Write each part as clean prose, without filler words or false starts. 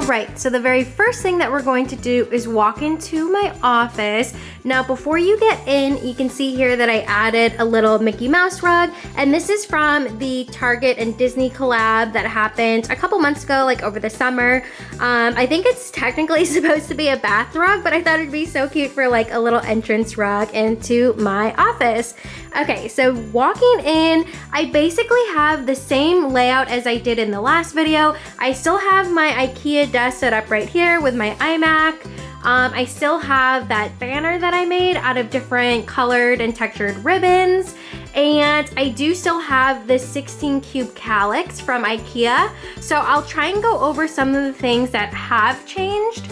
right, so the very first thing that we're going to do is walk into my office. Now, before you get in, you can see here that I added a little Mickey Mouse rug, and this is from the Target and Disney collab that happened a couple months ago, like over the summer. I think it's technically supposed to be a bath rug, but I thought it'd be so cute for like a little entrance rug into my office. Okay, so walking in, I basically have the same layout as I did in the last video. I still have my Ikea desk set up right here with my iMac. I still have that banner that I made out of different colored and textured ribbons. And I do still have this 16 cube KALLAX from Ikea. So I'll try and go over some of the things that have changed.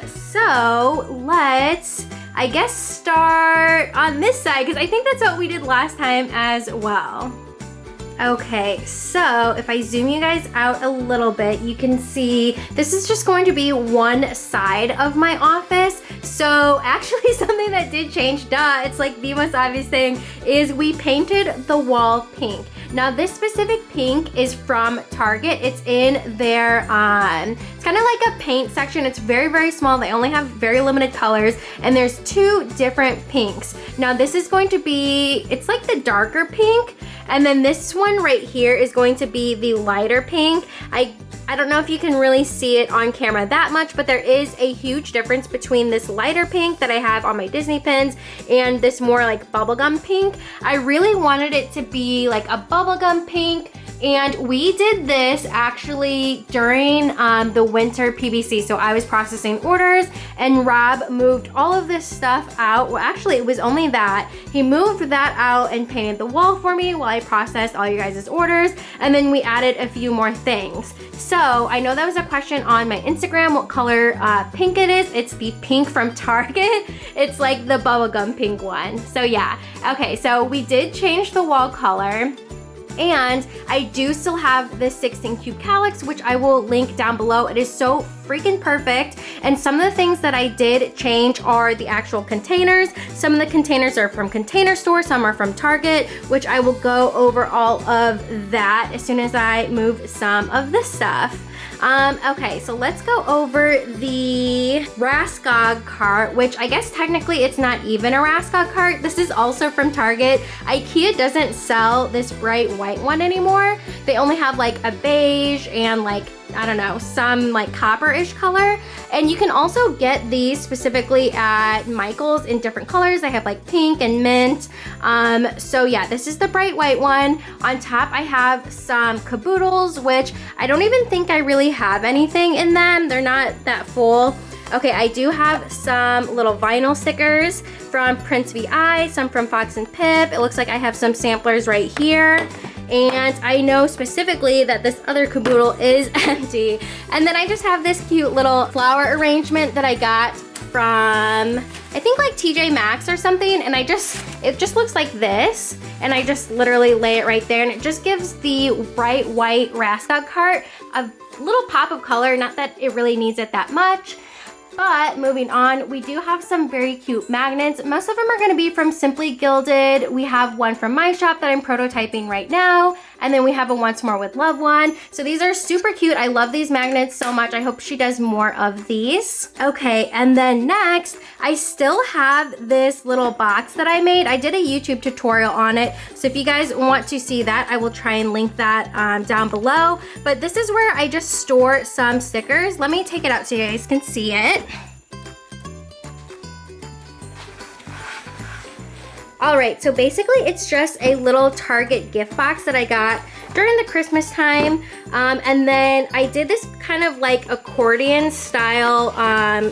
So let's, I guess, start on this side, because I think that's what we did last time as well. Okay, so if I zoom you guys out a little bit, you can see this is just going to be one side of my office. So actually something that did change, duh, it's like the most obvious thing, is we painted the wall pink. Now this specific pink is from Target. It's in their, it's kind of like a paint section. It's very, very small. They only have very limited colors, and there's two different pinks. Now this is going to be, it's like the darker pink, and then this one right here is going to be the lighter pink. I don't know if you can really see it on camera that much, but there is a huge difference between this lighter pink that I have on my Disney pins and this more like bubblegum pink. I really wanted it to be like a bubblegum pink, and we did this actually during the winter PBC. So I was processing orders and Rob moved all of this stuff out. Well, actually it was only that. He moved that out and painted the wall for me while I processed all you guys' orders. And then we added a few more things. So I know that was a question on my Instagram, what color pink it is. It's the pink from Target. It's like the bubblegum pink one. So yeah, okay, so we did change the wall color. And I do still have this 16 cube KALLAX, which I will link down below. It is so freaking perfect. And some of the things that I did change are the actual containers. Some of the containers are from Container Store, some are from Target, which I will go over all of that as soon as I move some of this stuff. Okay, so let's go over the RASKOG cart, which I guess technically it's not even a RASKOG cart. This is also from Target. Ikea doesn't sell this bright white one anymore. They only have like a beige and like, I don't know, some like copper-ish color. And you can also get these specifically at Michael's in different colors. I have like pink and mint. So yeah, this is the bright white one. On top, I have some CABOODLES, which I don't even think I really have anything in them. They're not that full. Okay, I do have some little vinyl stickers from Prince VI, some from Fox and Pip. It looks like I have some samplers right here. And I know specifically that this other caboodle is empty. And then I just have this cute little flower arrangement that I got from, I think like TJ Maxx or something. And it just looks like this. And I just literally lay it right there. And it just gives the bright white RASKOG cart a little pop of color. Not that it really needs it that much. But moving on, we do have some very cute magnets. Most of them are gonna be from Simply Gilded. We have one from my shop that I'm prototyping right now. And then we have a Once More with Love one. So these are super cute. I love these magnets so much. I hope she does more of these. Okay, and then next, I still have this little box that I made. I did a YouTube tutorial on it. So if you guys want to see that, I will try and link that down below. But this is where I just store some stickers. Let me take it out so you guys can see it. All right, so basically it's just a little Target gift box that I got during the Christmas time. And then I did this kind of like accordion style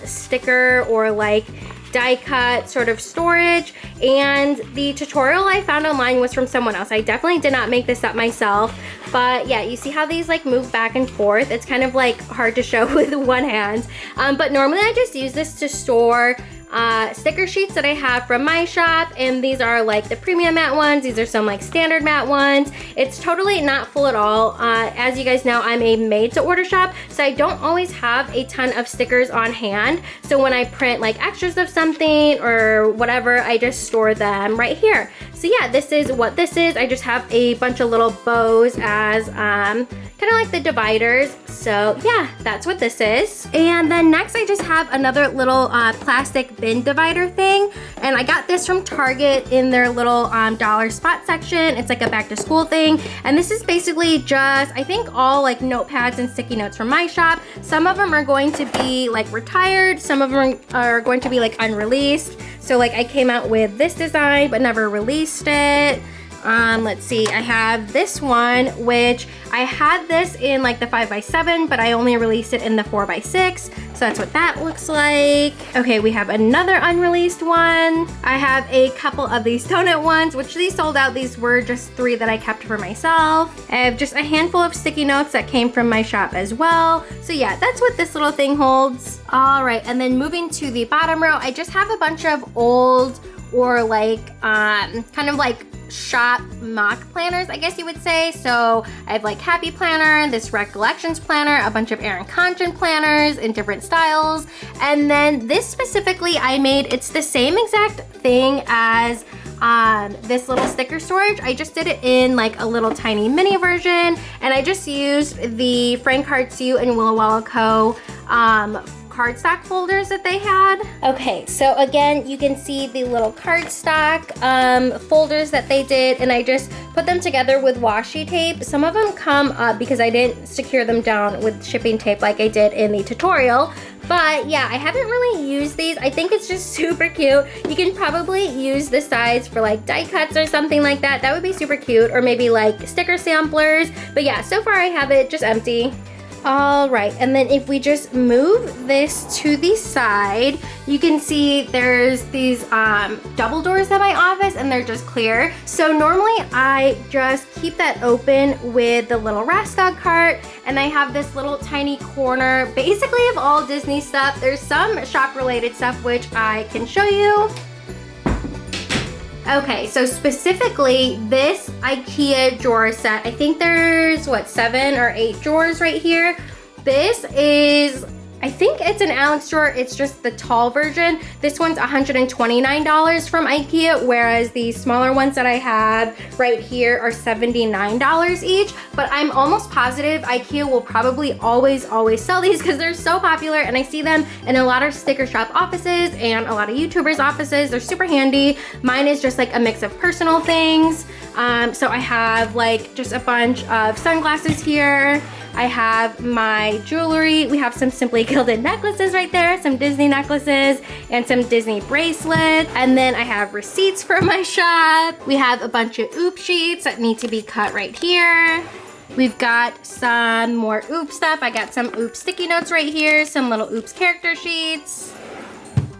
sticker or like die cut sort of storage. And the tutorial I found online was from someone else. I definitely did not make this up myself. But yeah, you see how these like move back and forth? It's kind of like hard to show with one hand. But normally I just use this to store sticker sheets that I have from my shop, and these are like the premium matte ones. These are some like standard matte ones. It's totally not full at all. As you guys know, I'm a made to order shop, so I don't always have a ton of stickers on hand. So when I print like extras of something or whatever, I just store them right here. So yeah, this is what this is. I just have a bunch of little bows as kind of like the dividers. So yeah, that's what this is. And then next I just have another little plastic bin divider thing. And I got this from Target in their little dollar spot section. It's like a back to school thing. And this is basically just, I think, all like notepads and sticky notes from my shop. Some of them are going to be like retired. Some of them are going to be like unreleased. So like I came out with this design but never released it. Let's see, I have this one, which I had this in like the 5x7, but I only released it in the 4x6. So that's what that looks like. Okay, we have another unreleased one. I have a couple of these donut ones, which these sold out. These were just 3 that I kept for myself. I have just a handful of sticky notes that came from my shop as well. So yeah, that's what this little thing holds. All right, and then moving to the bottom row, I just have a bunch of old or like kind of like shop mock planners, I guess you would say. So I have like Happy Planner, this Recollections Planner, a bunch of Erin Condren planners in different styles. And then this specifically I made, it's the same exact thing as this little sticker storage. I just did it in like a little tiny mini version, and I just used the Frank Hartsu and Willow Wallow Co. Cardstock folders that they had. Okay, so again, you can see the little cardstock folders that they did, and I just put them together with washi tape. Some of them come up because I didn't secure them down with shipping tape like I did in the tutorial. But yeah, I haven't really used these. I think it's just super cute. You can probably use the sides for like die cuts or something like that. That would be super cute, or maybe like sticker samplers. But yeah, so far I have it just empty. All right, and then if we just move this to the side, you can see there's these double doors at my office, and they're just clear. So normally I just keep that open with the little RASKOG cart, and I have this little tiny corner basically of all Disney stuff. There's some shop related stuff which I can show you. Okay, so specifically this Ikea drawer set, I think there's what, 7 or 8 drawers right here. This is, I think it's an KALLAX drawer, it's just the tall version. This one's $129 from Ikea, whereas the smaller ones that I have right here are $79 each. But I'm almost positive Ikea will probably always sell these because they're so popular, and I see them in a lot of sticker shop offices and a lot of YouTubers offices. They're super handy. Mine is just like a mix of personal things. So I have like just a bunch of sunglasses here. I have my jewelry. We have some Simply Gilded necklaces right there, some Disney necklaces, and some Disney bracelets. And then I have receipts for my shop. We have a bunch of OOP sheets that need to be cut right here. We've got some more OOP stuff. I got some OOP sticky notes right here, some little OOPS character sheets.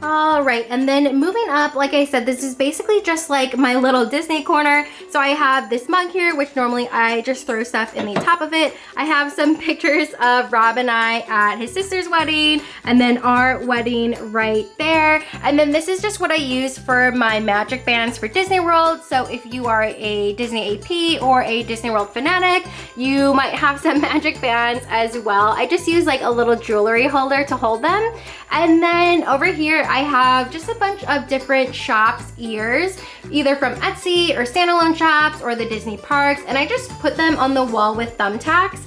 All right, and then moving up, like I said, this is basically just like my little Disney corner. So I have this mug here, which normally I just throw stuff in the top of it. I have some pictures of Rob and I at his sister's wedding, and then our wedding right there. And then this is just what I use for my magic bands for Disney World. So if you are a Disney AP or a Disney World fanatic, you might have some magic bands as well. I just use like a little jewelry holder to hold them. And then over here, I have just a bunch of different shops ears, either from Etsy or standalone shops or the Disney parks, and I just put them on the wall with thumbtacks.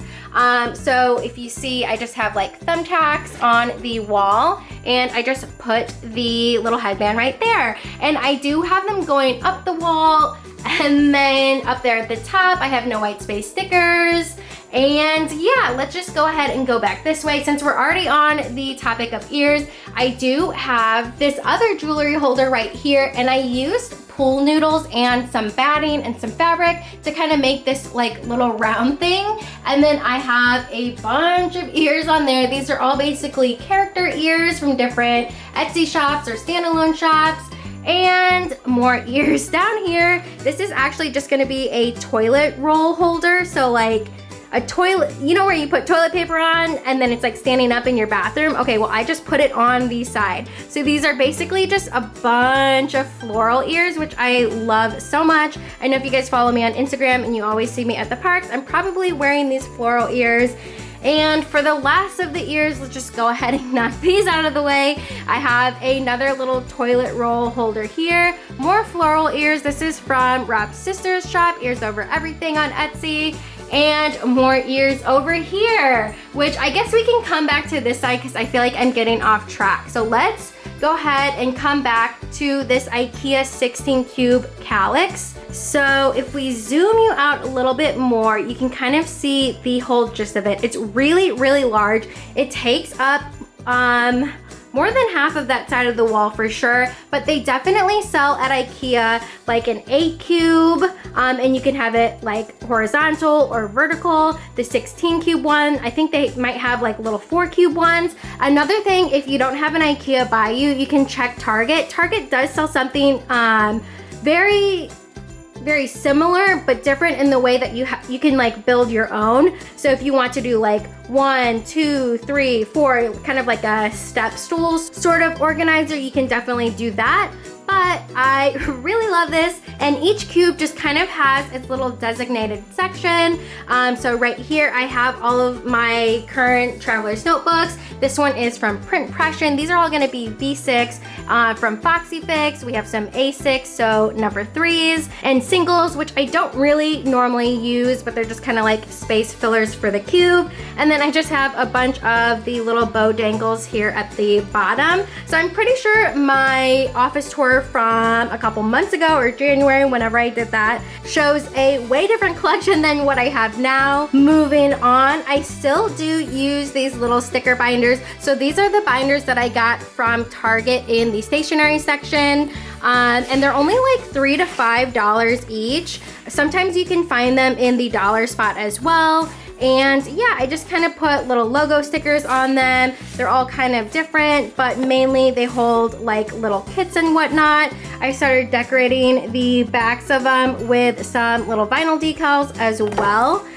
So if you see, I just have like thumbtacks on the wall, and I just put the little headband right there. And I do have them going up the wall, and then up there at the top, I have no white space stickers. And yeah, let's just go ahead and go back this way. Since we're already on the topic of ears, I do have this other jewelry holder right here, and I used pool noodles and some batting and some fabric to kind of make this like little round thing. And then I have a bunch of ears on there. These are all basically character ears from different Etsy shops or standalone shops. And more ears down here. This is actually just gonna be a toilet roll holder. So like a toilet, you know where you put toilet paper on and then it's like standing up in your bathroom? Okay, well I just put it on the side. So these are basically just a bunch of floral ears, which I love so much. I know if you guys follow me on Instagram and you always see me at the parks, I'm probably wearing these floral ears. And for the last of the ears, let's just go ahead and knock these out of the way. I have another little toilet roll holder here. More floral ears. This is from Rob's sister's shop, Ears Over Everything on Etsy. And more ears over here, which I guess we can come back to this side because I feel like I'm getting off track. So let's go ahead and come back to this Ikea 16 cube KALLAX. So if we zoom you out a little bit more, you can kind of see the whole gist of it. It's really, really large. It takes up more than half of that side of the wall for sure, but they definitely sell at Ikea like an 8 cube, and you can have it like horizontal or vertical. The 16 cube one, I think they might have like little 4 cube ones. Another thing, if you don't have an Ikea by you, you can check Target. Target does sell something very similar but different in the way that you can like build your own. So if you want to do like 1, 2, 3, 4, kind of like a step stools sort of organizer, you can definitely do that. But I really love this, and each cube just kind of has its little designated section. So right here I have all of my current traveler's notebooks. This one is from Print Pression. These are all gonna be V6 from Foxy Fix. We have some A6, so number 3s, and singles, which I don't really normally use, but they're just kind of like space fillers for the cube. And then I just have a bunch of the little bow dangles here at the bottom. So I'm pretty sure my office tour from a couple months ago, or January, whenever I did that, shows a way different collection than what I have now. Moving on, I still do use these little sticker binders. So these are the binders that I got from Target in the stationery section, and they're only like $3 to $5 each. Sometimes you can find them in the dollar spot as well. And yeah, I just kind of put little logo stickers on them. They're all kind of different, but mainly they hold like little kits and whatnot. I started decorating the backs of them with some little vinyl decals as well.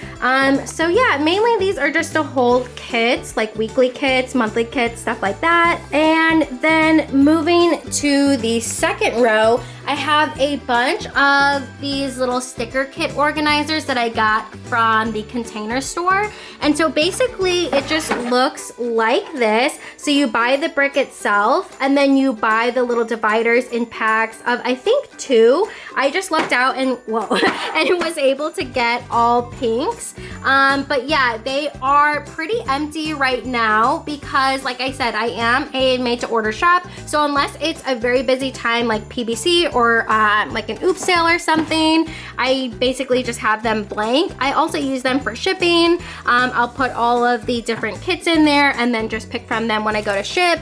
So yeah, mainly these are just to hold kits, like weekly kits, monthly kits, stuff like that. And then moving to the second row, I have a bunch of these little sticker kit organizers that I got from the Container Store. And so basically it just looks like this. So you buy the brick itself, and then you buy the little dividers in packs of, I think, 2. I just lucked out and, whoa, and was able to get all pinks. But yeah, they are pretty empty right now because, like I said, I am a made-to-order shop. So unless it's a very busy time like PBC or like an oops sale or something, I basically just have them blank. I also use them for shipping. I'll put all of the different kits in there and then just pick from them when I go to ship.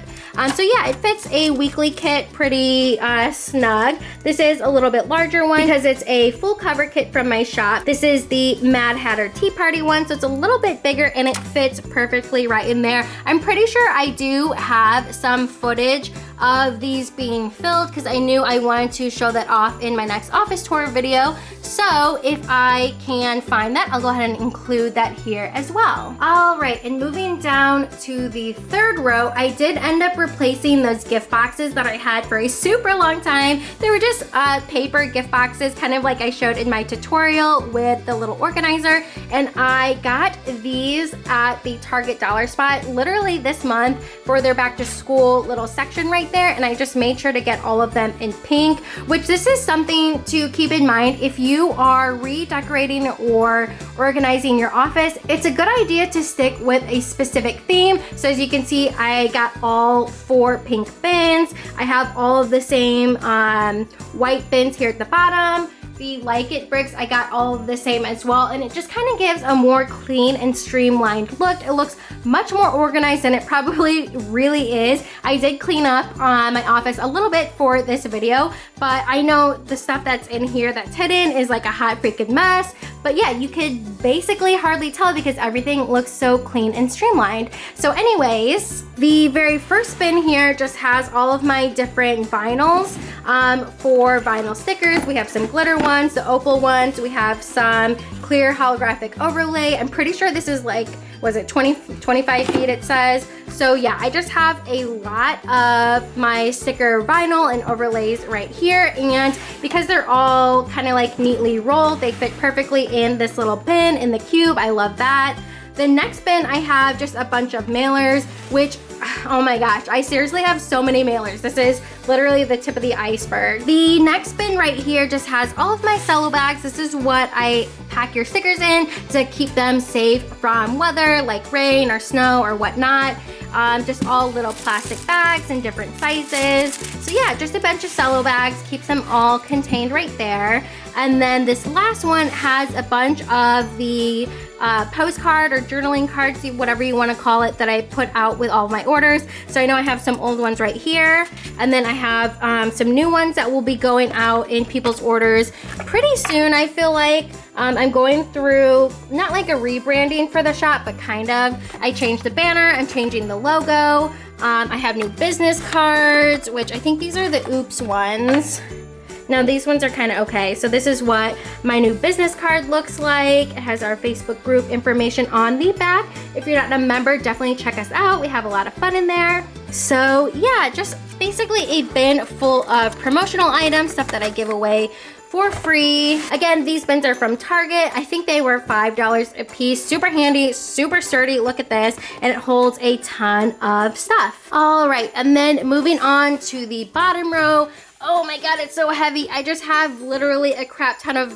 So yeah, it fits a weekly kit pretty snug. This is a little bit larger one because it's a full cover kit from my shop. This is the Mad Hatter Tea Party one, so it's a little bit bigger and it fits perfectly right in there. I'm pretty sure I do have some footage of these being filled because I knew I wanted to show that off in my next office tour video. So if I can find that, I'll go ahead and include that here as well. All right, and moving down to the third row, I did end up replacing those gift boxes that I had for a super long time. They were just paper gift boxes, kind of like I showed in my tutorial with the little organizer. And I got these at the Target dollar spot literally this month for their back to school little section right there. And I just made sure to get all of them in pink, which this is something to keep in mind if you are redecorating or organizing your office. It's a good idea to stick with a specific theme. So as you can see, I got all 4 pink bins. I have all of the same white bins here at the bottom. The Like It bricks, I got all of the same as well, and it just kind of gives a more clean and streamlined look. It looks much more organized than it probably really is. I did clean up my office a little bit for this video, but I know the stuff that's in here that's hidden is like a hot freaking mess. But yeah, you could basically hardly tell because everything looks so clean and streamlined. So anyways, the very first bin here just has all of my different vinyls for vinyl stickers. We have some glitter ones, the opal ones. We have some clear holographic overlay. I'm pretty sure this is like, was it 25 feet it says. So yeah, I just have a lot of my sticker vinyl and overlays right here, and because they're all kind of like neatly rolled, they fit perfectly in this little bin in the cube. I love that. The next bin, I have just a bunch of mailers, which, oh my gosh, I seriously have so many mailers. This is literally the tip of the iceberg. The next bin right here just has all of my cello bags. This is what I pack your stickers in to keep them safe from weather like rain or snow or whatnot. Just all little plastic bags in different sizes. So yeah, just a bunch of cello bags, keeps them all contained right there. And then this last one has a bunch of the postcard or journaling cards, whatever you want to call it, that I put out with all of my orders. So I know I have some old ones right here, and then I have some new ones that will be going out in people's orders pretty soon. I feel like I'm going through not like a rebranding for the shop, but kind of. I changed the banner, I'm changing the logo. I have new business cards, which I think these are the Oops ones. Now these ones are kind of okay. So this is what my new business card looks like. It has our Facebook group information on the back. If you're not a member, definitely check us out. We have a lot of fun in there. So yeah, just basically a bin full of promotional items, stuff that I give away for free. Again, these bins are from Target. I think they were $5 a piece. Super handy, super sturdy. Look at this, and it holds a ton of stuff. All right, and then moving on to the bottom row. Oh my god, it's so heavy. I just have literally a crap ton of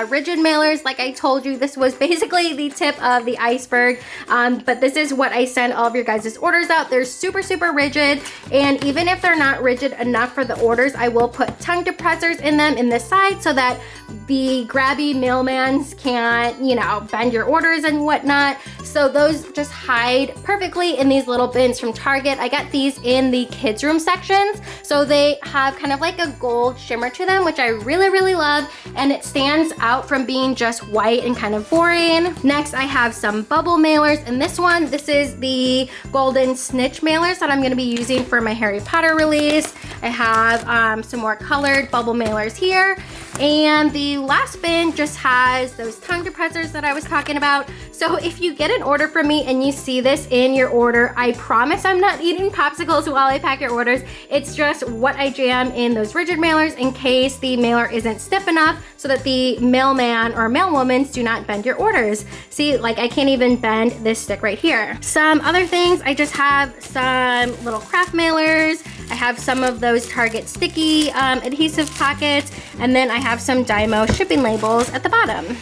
rigid mailers. Like I told you, this was basically the tip of the iceberg. But this is what I send all of your guys' orders out. They're super, super rigid. And even if they're not rigid enough for the orders, I will put tongue depressors in them in the side so that the grabby mailmans can't, you know, bend your orders and whatnot. So those just hide perfectly in these little bins from Target. I got these in the kids room sections. So they have kind of like a gold shimmer to them, which I really, really love. And it stands out from being just white and kind of boring. Next, I have some bubble mailers. And this one, this is the golden snitch mailers that I'm gonna be using for my Harry Potter release. I have some more colored bubble mailers here. And the last bin just has those tongue depressors that I was talking about. So if you get an order from me and you see this in your order, I promise I'm not eating popsicles while I pack your orders. It's just what I jam in those rigid mailers in case the mailer isn't stiff enough so that the mailman or mailwoman do not bend your orders. See, like I can't even bend this stick right here. Some other things, I just have some little craft mailers. I have some of those Target sticky adhesive pockets, and then I have some DYMO shipping labels at the bottom.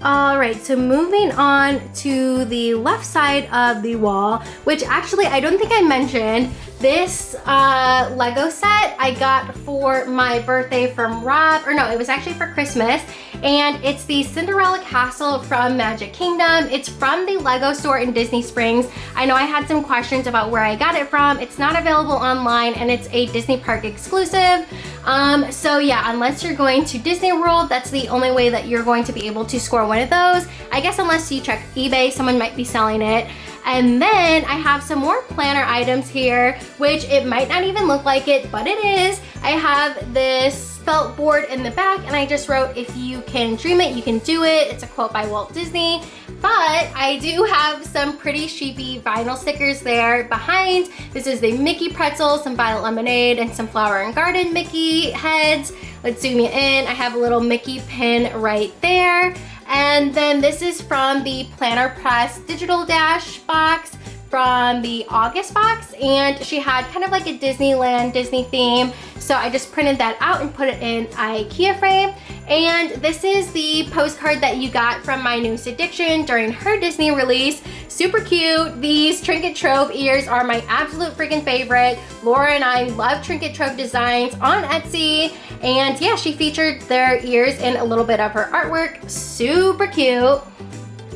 All right, so moving on to the left side of the wall, which actually I don't think I mentioned, this Lego set I got for my birthday from Rob, or no, it was actually for Christmas, and it's the Cinderella Castle from Magic Kingdom. It's from the Lego store in Disney Springs. I know I had some questions about where I got it from. It's not available online, and it's a Disney Park exclusive. So yeah, unless you're going to Disney World, that's the only way that you're going to be able to score one of those. I guess unless you check eBay, someone might be selling it. And then I have some more planner items here, which it might not even look like it, but it is. I have this felt board in the back, and I just wrote, "If you can dream it, you can do it." It's a quote by Walt Disney. But I do have some pretty sheepy vinyl stickers there behind. This is the Mickey pretzel, some violet lemonade, and some flower and garden Mickey heads. Let's zoom you in. I have a little Mickey pin right there. And then this is from the Planner Press Digital Dash box from the August box, and she had kind of like a Disneyland Disney theme, so I just printed that out and put it in Ikea frame. And this is the postcard that you got from my newest addiction during her Disney release. Super cute. These Trinket Trove ears are my absolute freaking favorite. Laura and I love Trinket Trove designs on Etsy, and yeah, she featured their ears in a little bit of her artwork. Super cute.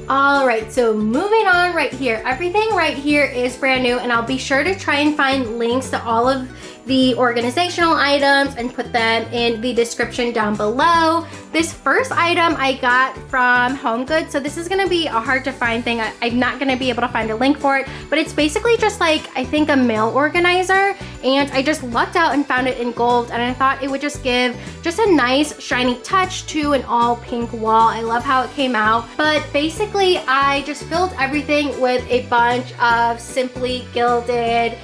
All right, so moving on right here. Everything right here is brand new, and I'll be sure to try and find links to all of the organizational items and put them in the description down below. This first item I got from Home Goods, so this is gonna be a hard to find thing. I'm not gonna be able to find a link for it, but it's basically just like, I think, a mail organizer, and I just lucked out and found it in gold, and I thought it would just give just a nice shiny touch to an all pink wall. I love how it came out, but basically I just filled everything with a bunch of simply gilded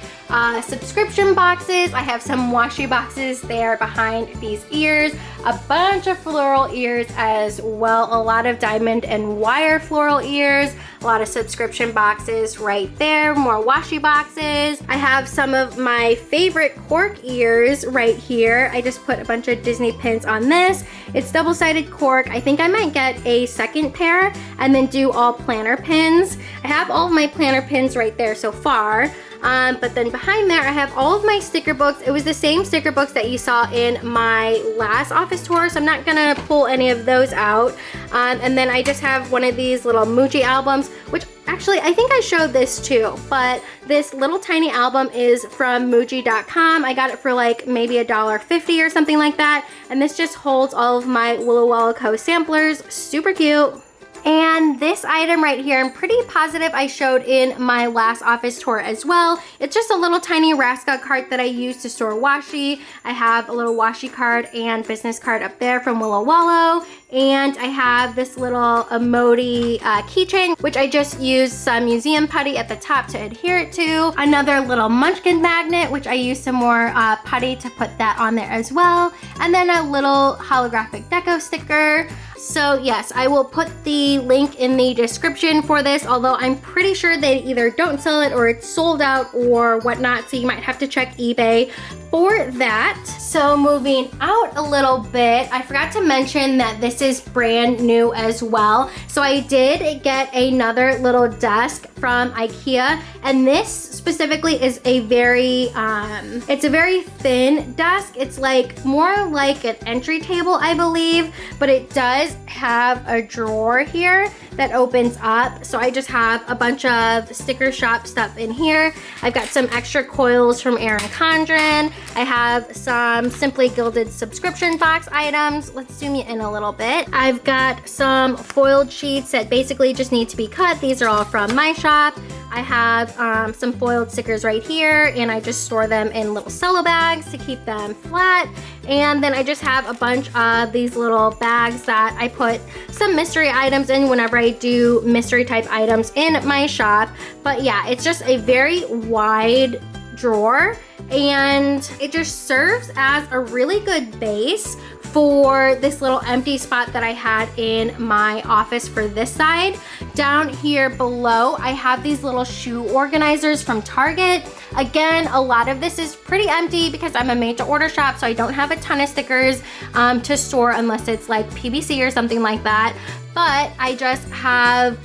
subscription boxes. I have some washi boxes there behind these ears, a bunch of floral ears as well, a lot of diamond and wire floral ears, a lot of subscription boxes right there, more washi boxes. I have some of my favorite cork ears right here. I just put a bunch of Disney pins on this. It's double-sided cork. I think I might get a second pair and then do all planner pins. I have all of my planner pins right there so far. But then behind there, I have all of my sticker books. It was the same sticker books that you saw in my last office tour, so I'm not gonna pull any of those out. And then I just have one of these little Muji albums, which actually I think I showed this too, but this little tiny album is from Muji.com. I got it for like maybe $1.50 or something like that. And this just holds all of my Willow Willow Co. samplers. Super cute. And this item right here, I'm pretty positive I showed in my last office tour as well. It's just a little tiny RASKOG cart that I use to store washi. I have a little washi card and business card up there from Willow Wallow. And I have this little emoji keychain, which I just used some museum putty at the top to adhere it to. Another little munchkin magnet, which I used some more putty to put that on there as well. And then a little holographic Deco sticker. So yes, I will put the link in the description for this, although I'm pretty sure they either don't sell it or it's sold out or whatnot, so you might have to check eBay for that. So moving out a little bit, I forgot to mention that this is brand new as well. So I did get another little desk from Ikea, and this specifically is a very, it's a very thin desk. It's like more like an entry table, I believe, but it does have a drawer here that opens up. So I just have a bunch of sticker shop stuff in here. I've got some extra coils from Erin Condren. I have some Simply Gilded subscription box items. Let's zoom you in a little bit. I've got some foiled sheets that basically just need to be cut. These are all from my shop. I have some foiled stickers right here, and I just store them in little cello bags to keep them flat. And then I just have a bunch of these little bags that I put some mystery items in whenever I do mystery type items in my shop. But yeah, it's just a very wide drawer, and it just serves as a really good base for this little empty spot that I had in my office for this side. Down here below, I have these little shoe organizers from Target. Again, a lot of this is pretty empty because I'm a made to order shop, so I don't have a ton of stickers to store unless it's like PVC or something like that. But I just have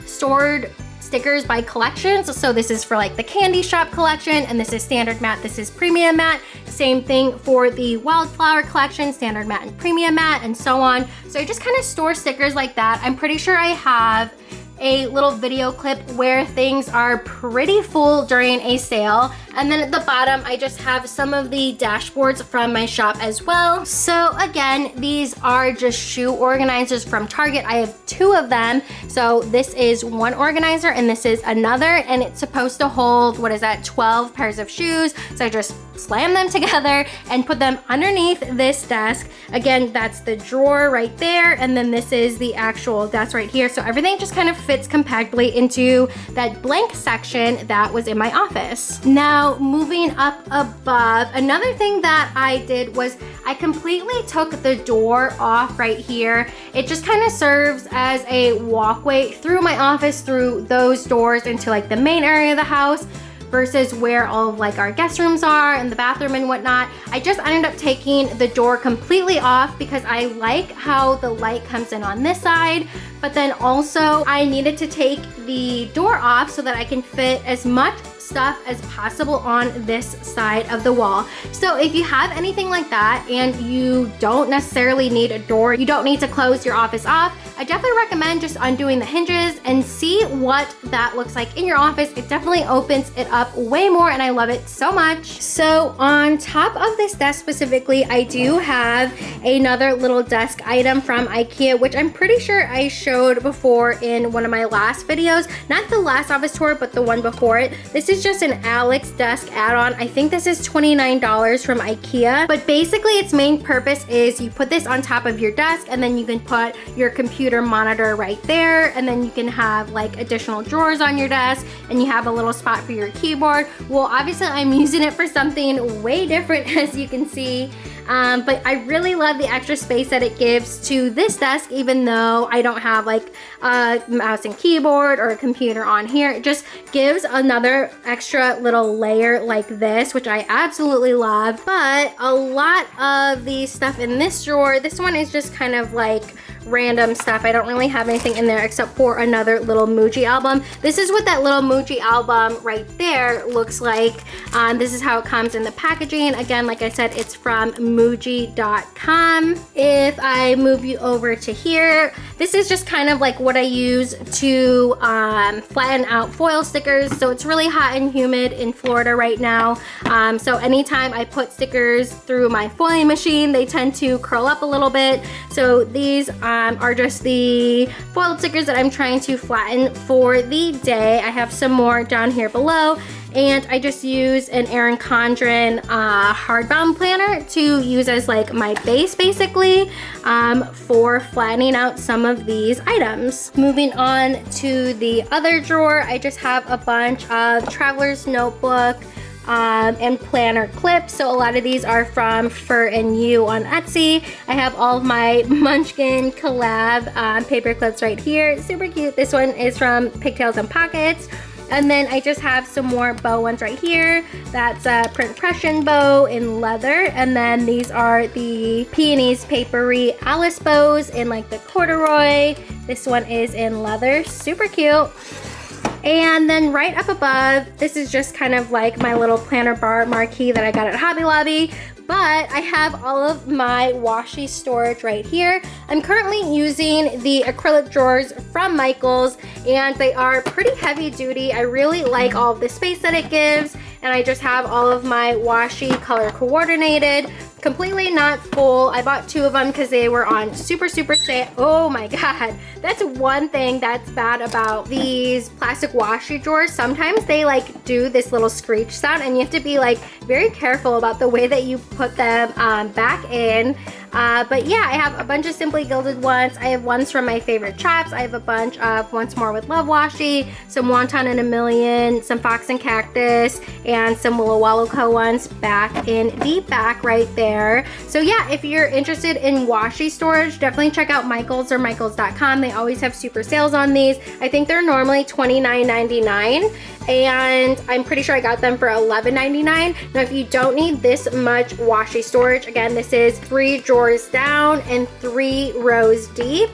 stored stickers by collections. So this is for like the candy shop collection, and this is standard matte, this is premium matte. Same thing for the wildflower collection, standard matte and premium matte, and so on. So I just kind of store stickers like that. I'm pretty sure I have a little video clip where things are pretty full during a sale. And then at the bottom, I just have some of the dashboards from my shop as well. So again, these are just shoe organizers from Target. I have 2 of them. So this is one organizer and this is another, and it's supposed to hold, what is that, 12 pairs of shoes. So I just slam them together and put them underneath this desk. Again, that's the drawer right there, and then this is the actual desk right here. So everything just kind of fits compactly into that blank section that was in my office. Now, moving up above, another thing that I did was I completely took the door off right here. It just kind of serves as a walkway through my office, through those doors into like the main area of the house, versus where all of like our guest rooms are and the bathroom and whatnot. I just ended up taking the door completely off because I like how the light comes in on this side, but then also I needed to take the door off so that I can fit as much stuff as possible on this side of the wall. So if you have anything like that and you don't necessarily need a door, you don't need to close your office off, I definitely recommend just undoing the hinges and see what that looks like in your office. It definitely opens it up way more, and I love it so much. So on top of this desk specifically, I do have another little desk item from Ikea, which I'm pretty sure I showed before in one of my last videos. Not the last office tour, but the one before it. This is is just an KALLAX desk add-on. I think this is $29 from Ikea, but basically its main purpose is you put this on top of your desk and then you can put your computer monitor right there, and then you can have like additional drawers on your desk, and you have a little spot for your keyboard. Well, obviously I'm using it for something way different, as you can see. But I really love the extra space that it gives to this desk, even though I don't have like a mouse and keyboard or a computer on here. It just gives another extra little layer like this, which I absolutely love. But a lot of the stuff in this drawer, this one is just kind of like random stuff. I don't really have anything in there except for another little Muji album. This is what that little Muji album right there looks like. This is how it comes in the packaging. Again, like I said, it's from Muji.com. If I move you over to here, this is just kind of like what I use to flatten out foil stickers. So it's really hot and humid in Florida right now. So anytime I put stickers through my foiling machine, they tend to curl up a little bit. So these are just the foiled stickers that I'm trying to flatten for the day. I have some more down here below, and I just use an Erin Condren hardbound planner to use as like my base basically for flattening out some of these items.Moving on to the other drawer, I just have a bunch of traveler's notebook and planner clips. So a lot of these are from Fur and You on Etsy. I have all of my Munchkin collab paper clips right here. Super cute. This one is from Pigtails and Pockets. And then I just have some more bow ones right here. That's a print Prussian bow in leather. And then these are the Peonies Papery Alice bows in like the corduroy. This one is in leather. Super cute. And then right up above, this is just kind of like my little planner bar marquee that I got at Hobby Lobby. But I have all of my washi storage right here. I'm currently using the acrylic drawers from Michaels, and they are pretty heavy duty. I really like all of the space that it gives, and I just have all of my washi color coordinated, completely not full. I bought 2 of them because they were on super sale. Oh my god, that's one thing that's bad about these plastic washi drawers. Sometimes they like do this little screech sound, and you have to be like very careful about the way that you put them back in. But yeah, I have a bunch of Simply Gilded ones. I have ones from my favorite chops. I have a bunch of Once More with Love washi, some Wonton and a Million, some Fox and Cactus, and some Willow Wallow Co. ones back in the back right there. So yeah, if you're interested in washi storage, definitely check out Michaels or Michaels.com. They always have super sales on these. I think they're normally $29.99. and I'm pretty sure I got them for $11.99. Now, if you don't need this much washi storage, again, this is 3 drawers down and 3 rows deep.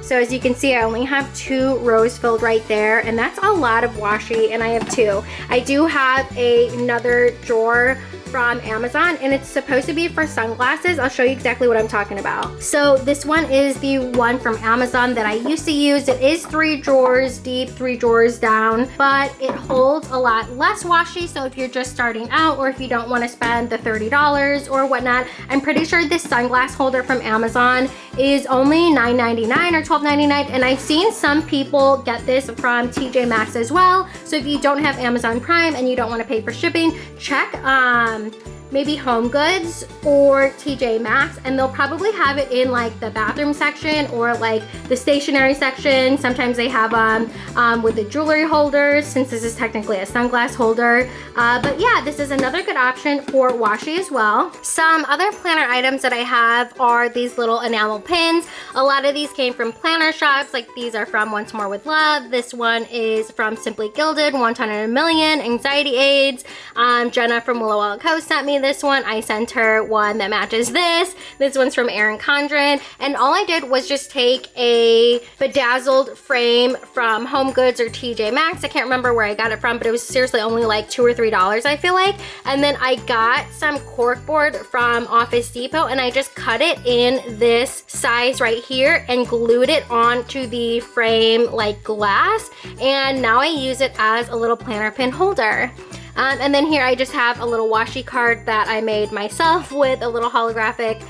So as you can see, I only have 2 rows filled right there, and that's a lot of washi, and I have 2. I do have another drawer from Amazon, and it's supposed to be for sunglasses. I'll show you exactly what I'm talking about. So this one is the one from Amazon that I used to use. It is 3 drawers deep, 3 drawers down, but it holds a lot less washi. So if you're just starting out, or if you don't want to spend the $30 or whatnot, I'm pretty sure this sunglass holder from Amazon is only $9.99 or $12.99, and I've seen some people get this from TJ Maxx as well. So if you don't have Amazon Prime and you don't want to pay for shipping, check maybe Home Goods or TJ Maxx, and they'll probably have it in like the bathroom section or like the stationery section. Sometimes they have with the jewelry holders, since this is technically a sunglass holder. But yeah, this is another good option for washi as well. Some other planner items that I have are these little enamel pins. A lot of these came from planner shops. Like these are from Once More with Love. This one is from Simply Gilded, Wonton and a Million, Anxiety Aids. Jenna from Willow Wallow Co. sent me this one. I sent her one that matches this. This one's from Erin Condren, and all I did was just take a bedazzled frame from Home Goods or TJ Maxx. I can't remember where I got it from, but it was seriously only like $2 or $3, I feel like. And then I got some corkboard from Office Depot, and I just cut it in this size right here and glued it onto the frame like glass, and now I use it as a little planner pin holder. And then here I just have a little washi card that I made myself with a little holographic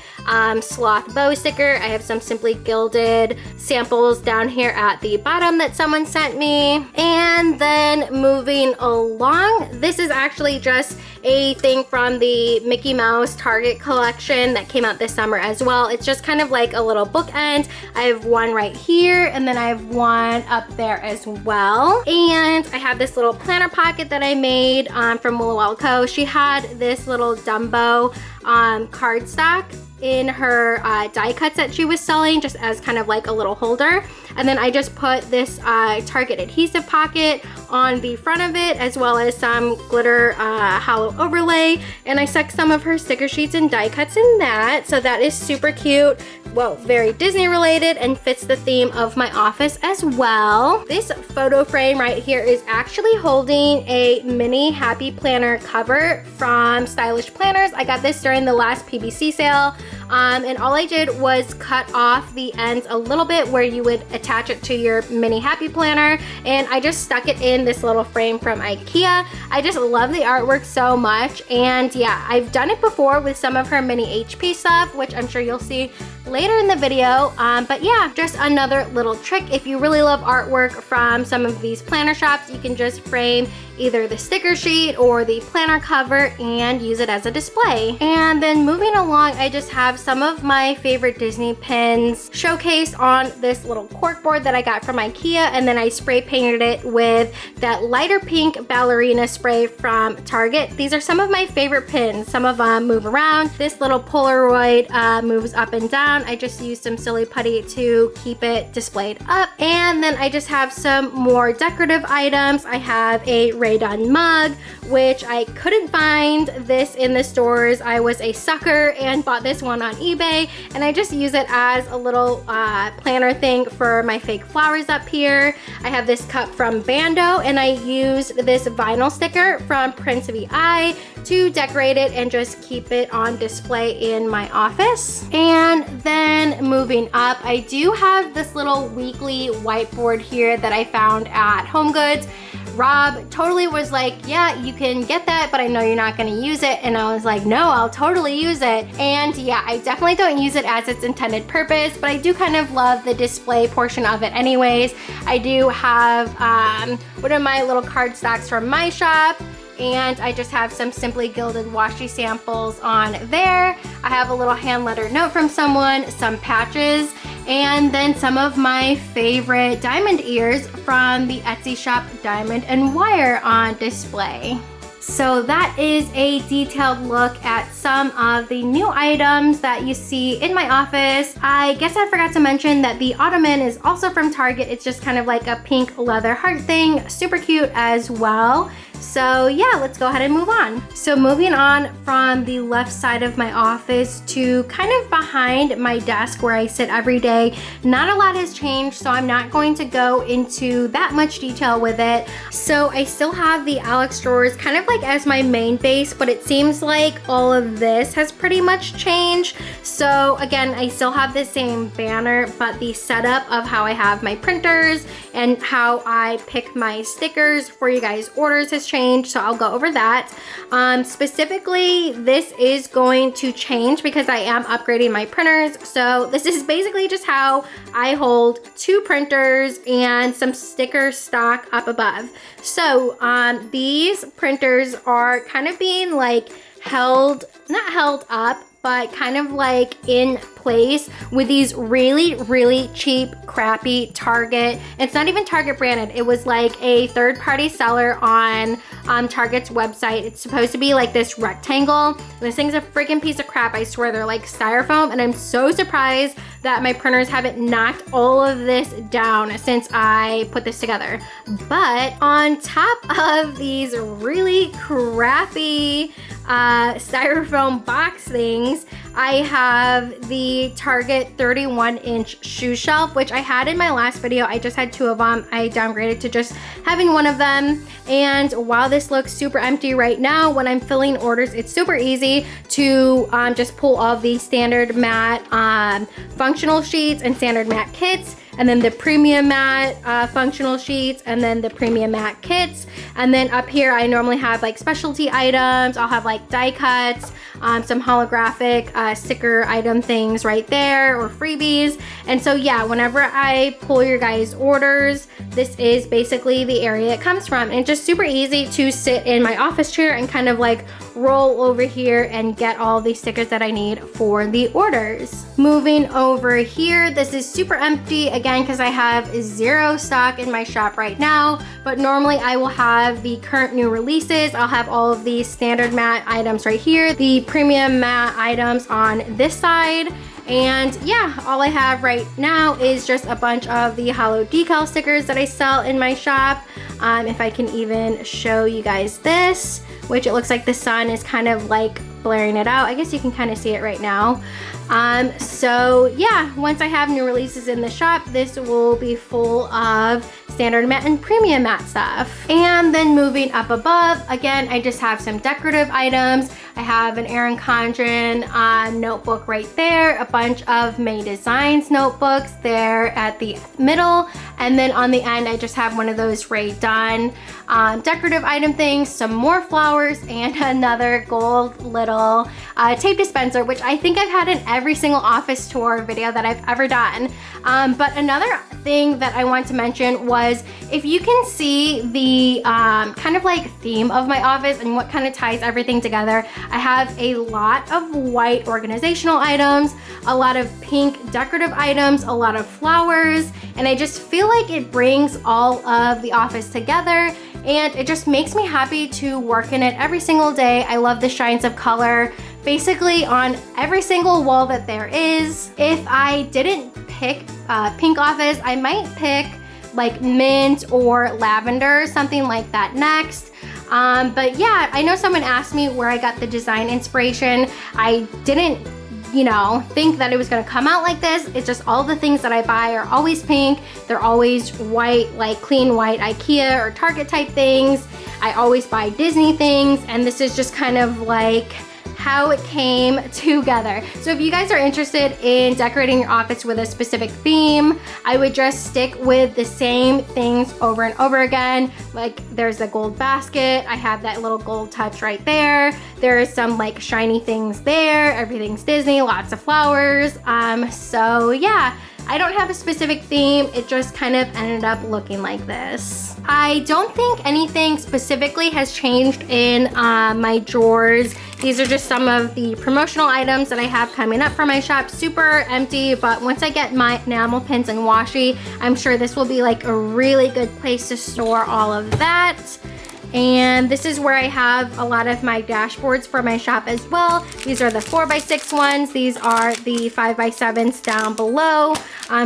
sloth bow sticker. I have some Simply Gilded samples down here at the bottom that someone sent me. And then moving along, this is actually just a thing from the Mickey Mouse Target collection that came out this summer as well. It's just kind of like a little bookend. I have one right here, and then I have one up there as well. And I have this little planner pocket that I made from Willow Co. She had this little Dumbo cardstock in her die cuts that she was selling, just as kind of like a little holder. And then I just put this Target adhesive pocket on the front of it, as well as some glitter hollow overlay, and I stuck some of her sticker sheets and die cuts in that. So that is super cute. Well, very Disney related and fits the theme of my office as well. This photo frame right here is actually holding a mini Happy Planner cover from Stylish Planners. I got this during the last PBC sale. And all I did was cut off the ends a little bit where you would attach it to your mini Happy Planner, and I just stuck it in this little frame from Ikea. I just love the artwork so much, and yeah, I've done it before with some of her mini HP stuff, which I'm sure you'll see later in the video. But yeah, just another little trick. If you really love artwork from some of these planner shops, you can just frame either the sticker sheet or the planner cover and use it as a display. And then moving along, I just have some of my favorite Disney pins showcased on this little cork board that I got from Ikea, and then I spray painted it with that lighter pink ballerina spray from Target. These are some of my favorite pins. Some of them move around. This little Polaroid moves up and down. I just used some silly putty to keep it displayed up. And then I just have some more decorative items. I have a Raydon mug, which I couldn't find this in the stores. I was a sucker and bought this one on eBay, and I just use it as a little planner thing for my fake flowers up here. I have this cup from Bando, and I used this vinyl sticker from Prince VI to decorate it and just keep it on display in my office. And then moving up, I do have this little weekly whiteboard here that I found at HomeGoods. Rob totally was like, yeah, you can get that, but I know you're not gonna use it. And I was like, no, I'll totally use it. And yeah, I definitely don't use it as its intended purpose, but I do kind of love the display portion of it anyways. I do have one of my little card stacks from my shop, and I just have some Simply Gilded washi samples on there. I have a little hand lettered note from someone, some patches, and then some of my favorite diamond ears from the Etsy shop Diamond and Wire on display. So that is a detailed look at some of the new items that you see in my office. I guess I forgot to mention that the ottoman is also from Target. It's just kind of like a pink leather heart thing, super cute as well. So yeah, let's go ahead and move on. So moving on from the left side of my office to kind of behind my desk where I sit every day, not a lot has changed, so I'm not going to go into that much detail with it. So I still have the KALLAX drawers kind of like as my main base, but it seems like all of this has pretty much changed. So again, I still have the same banner, but the setup of how I have my printers and how I pick my stickers for you guys' orders has changed, so I'll go over that. Specifically, this is going to change because I am upgrading my printers. So this is basically just how I hold 2 printers and some sticker stock up above. So these printers are kind of being like not held up, but kind of like in place with these really cheap, crappy Target. It's not even Target branded. It was like a third-party seller on Target's website. It's supposed to be like this rectangle. This thing's a freaking piece of crap. I swear, they're like styrofoam, and I'm so surprised that my printers haven't knocked all of this down since I put this together. But on top of these really crappy styrofoam box things, I have the Target 31-inch shoe shelf, which I had in my last video. I just had 2 of them. I downgraded to just having 1 of them. And while this looks super empty right now, when I'm filling orders, it's super easy to just pull all of the standard matte functional sheets and standard matte kits, and then the premium matte functional sheets, and then the premium matte kits. And then up here I normally have like specialty items. I'll have like die cuts, some holographic sticker item things right there, or freebies. And so yeah, whenever I pull your guys' orders, this is basically the area it comes from. And it's just super easy to sit in my office chair and kind of like roll over here and get all the stickers that I need for the orders. Moving over here, this is super empty again because I have 0 stock in my shop right now, but normally I will have the current new releases. I'll have all of these standard matte items right here, the premium matte items on this side. And yeah, all I have right now is just a bunch of the hollow decal stickers that I sell in my shop. If I can even show you guys this, which it looks like the sun is kind of like blaring it out. I guess you can kind of see it right now. So yeah, once I have new releases in the shop, this will be full of standard matte and premium matte stuff. And then moving up above, again, I just have some decorative items. I have an Erin Condren notebook right there, a bunch of May Designs notebooks there at the middle, and then on the end I just have one of those Rae Dunn decorative item things, some more flowers, and another gold little tape dispenser, which I think I've had in every single office tour video that I've ever done. But another thing that I want to mention was, if you can see the kind of like theme of my office and what kind of ties everything together, I have a lot of white organizational items, a lot of pink decorative items, a lot of flowers, and I just feel like it brings all of the office together, and it just makes me happy to work in it every single day. I love the shines of color basically on every single wall that there is. If I didn't pick pink office, I might pick like mint or lavender, something like that next. But yeah, I know someone asked me where I got the design inspiration. I didn't, you know, think that it was gonna come out like this. It's just all the things that I buy are always pink. They're always white, like clean white IKEA or Target type things. I always buy Disney things, and this is just kind of like how it came together. So if you guys are interested in decorating your office with a specific theme, I would just stick with the same things over and over again. Like there's the gold basket, I have that little gold touch right there. There's some like shiny things there, everything's Disney, lots of flowers. So yeah, I don't have a specific theme, it just kind of ended up looking like this. I don't think anything specifically has changed in my drawers. These are just some of the promotional items that I have coming up for my shop. Super empty, but once I get my enamel pins and washi, I'm sure this will be like a really good place to store all of that. And this is where I have a lot of my dashboards for my shop as well. These are the 4x6 ones. These are the 5x7s down below.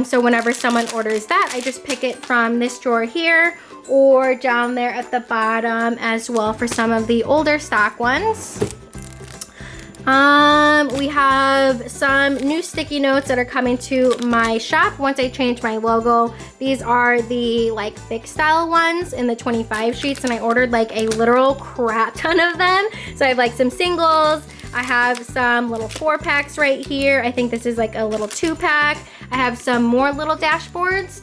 So whenever someone orders that, I just pick it from this drawer here or down there at the bottom as well for some of the older stock ones. We have some new sticky notes that are coming to my shop once I change my logo. These are the like thick style ones in the 25 sheets, and I ordered like a literal crap ton of them. So I have like some singles, I have some little 4-packs right here. I think this is like a little 2-pack. I have some more little dashboards.